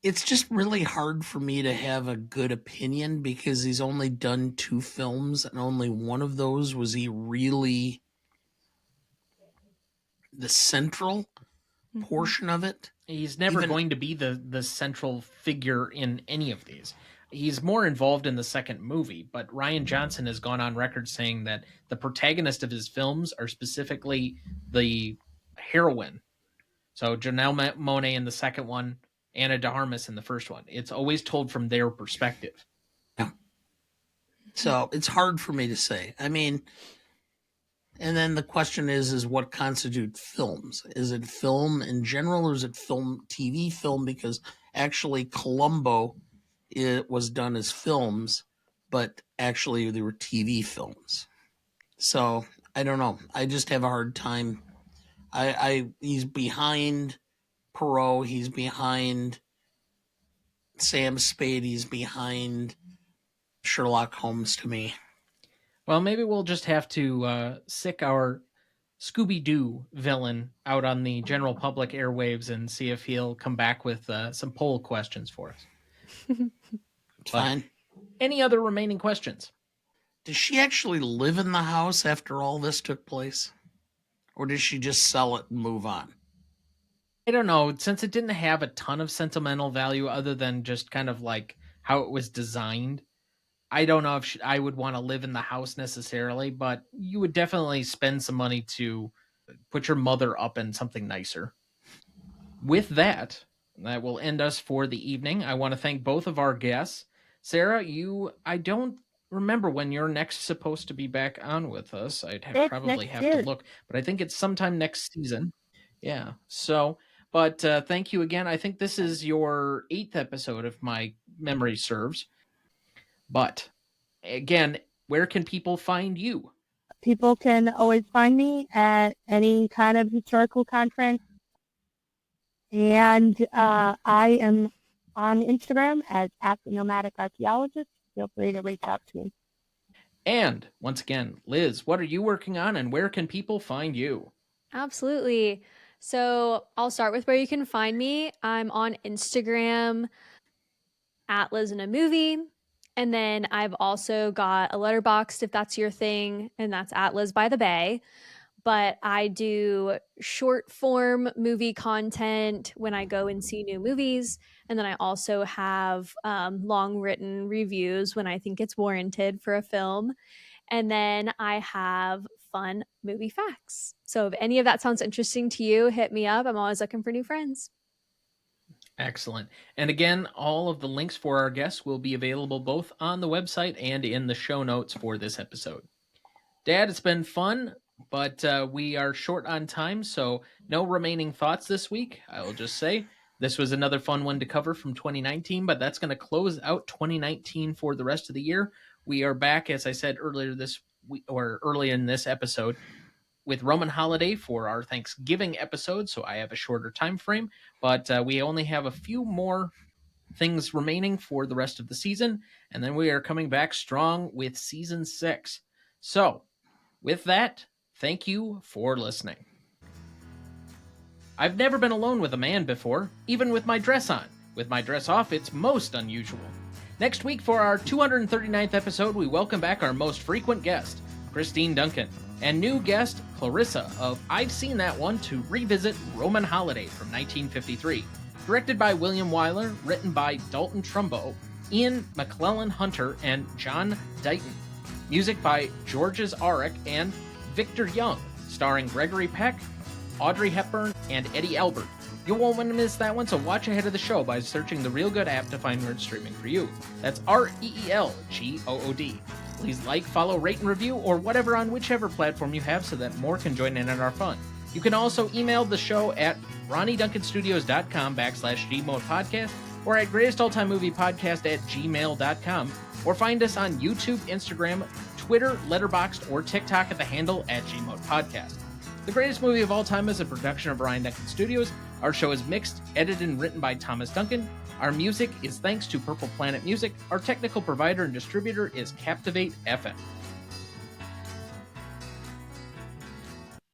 It's just really hard for me to have a good opinion because he's only done 2 films, and only one of those was he really the central portion of it. He's never going to be the central figure in any of these. He's more involved in the second movie, but Rian Johnson has gone on record saying that the protagonist of his films are specifically the heroine. So Janelle Monáe in the second one, Anna de Armas in the first one. It's always told from their perspective. Yeah. So it's hard for me to say. I mean, and then the question is what constitutes films? Is it film in general, or is it TV film? Because actually Columbo, it was done as films, but actually they were TV films. So I don't know. I just have a hard time. He's behind Perot. He's behind Sam Spade. He's behind Sherlock Holmes to me. Well, maybe we'll just have to sick our Scooby-Doo villain out on the general public airwaves and see if he'll come back with some poll questions for us. Fine. Any other remaining questions? Does she actually live in the house after all this took place? Or does she just sell it and move on? I don't know. Since it didn't have a ton of sentimental value other than just kind of like how it was designed, I don't know if I would want to live in the house necessarily, but you would definitely spend some money to put your mother up in something nicer. With that will end us for the evening. I want to thank both of our guests. Sarah, I don't remember when you're next supposed to be back on with us. Probably have to look, but I think it's sometime next season. Yeah. So, but thank you again. I think this is your 8th episode, if my memory serves. But again, where can people find you? People can always find me at any kind of historical conference. And I am on Instagram as the Nomadic Archaeologist. Feel free to reach out to me. And once again, Liz, what are you working on and where can people find you? Absolutely. So I'll start with where you can find me. I'm on Instagram at Liz in a Movie. And then I've also got a Letterboxd if that's your thing, and that's at Liz by the Bay. But I do short form movie content when I go and see new movies. And then I also have long written reviews when I think it's warranted for a film. And then I have fun movie facts. So if any of that sounds interesting to you, hit me up. I'm always looking for new friends. Excellent. And again, all of the links for our guests will be available both on the website and in the show notes for this episode. Dad, it's been fun, but we are short on time, so no remaining thoughts this week. I will just say this was another fun one to cover from 2019, but that's going to close out 2019 for the rest of the year. We are back, as I said earlier this week, or early in this episode, with Roman Holiday for our Thanksgiving episode, so I have a shorter time frame, but we only have a few more things remaining for the rest of the season, and then we are coming back strong with season 6. So, with that, thank you for listening. I've never been alone with a man before, even with my dress on. With my dress off, it's most unusual. Next week for our 239th episode, we welcome back our most frequent guest, Christine Duncan, and new guest, Clarissa of I've Seen That One, to revisit Roman Holiday from 1953. Directed by William Wyler, written by Dalton Trumbo, Ian McClellan Hunter, and John Dighton. Music by Georges Auric and Victor Young, starring Gregory Peck, Audrey Hepburn, and Eddie Albert. You won't want to miss that one, so watch ahead of the show by searching the Real Good app to find where it's streaming for you. That's REELGOOD. Please like, follow, rate, and review, or whatever on whichever platform you have so that more can join in on our fun. You can also email the show at RonnieDuncanStudios.com/GModePodcast or at greatestaltimemoviepodcast@gmail.com, or find us on YouTube, Instagram, Twitter, Letterboxd, or TikTok at the handle @GModePodcast. The Greatest Movie of All Time is a production of Ryan Duncan Studios. Our show is mixed, edited, and written by Thomas Duncan. Our music is thanks to Purple Planet Music. Our technical provider and distributor is Captivate FM.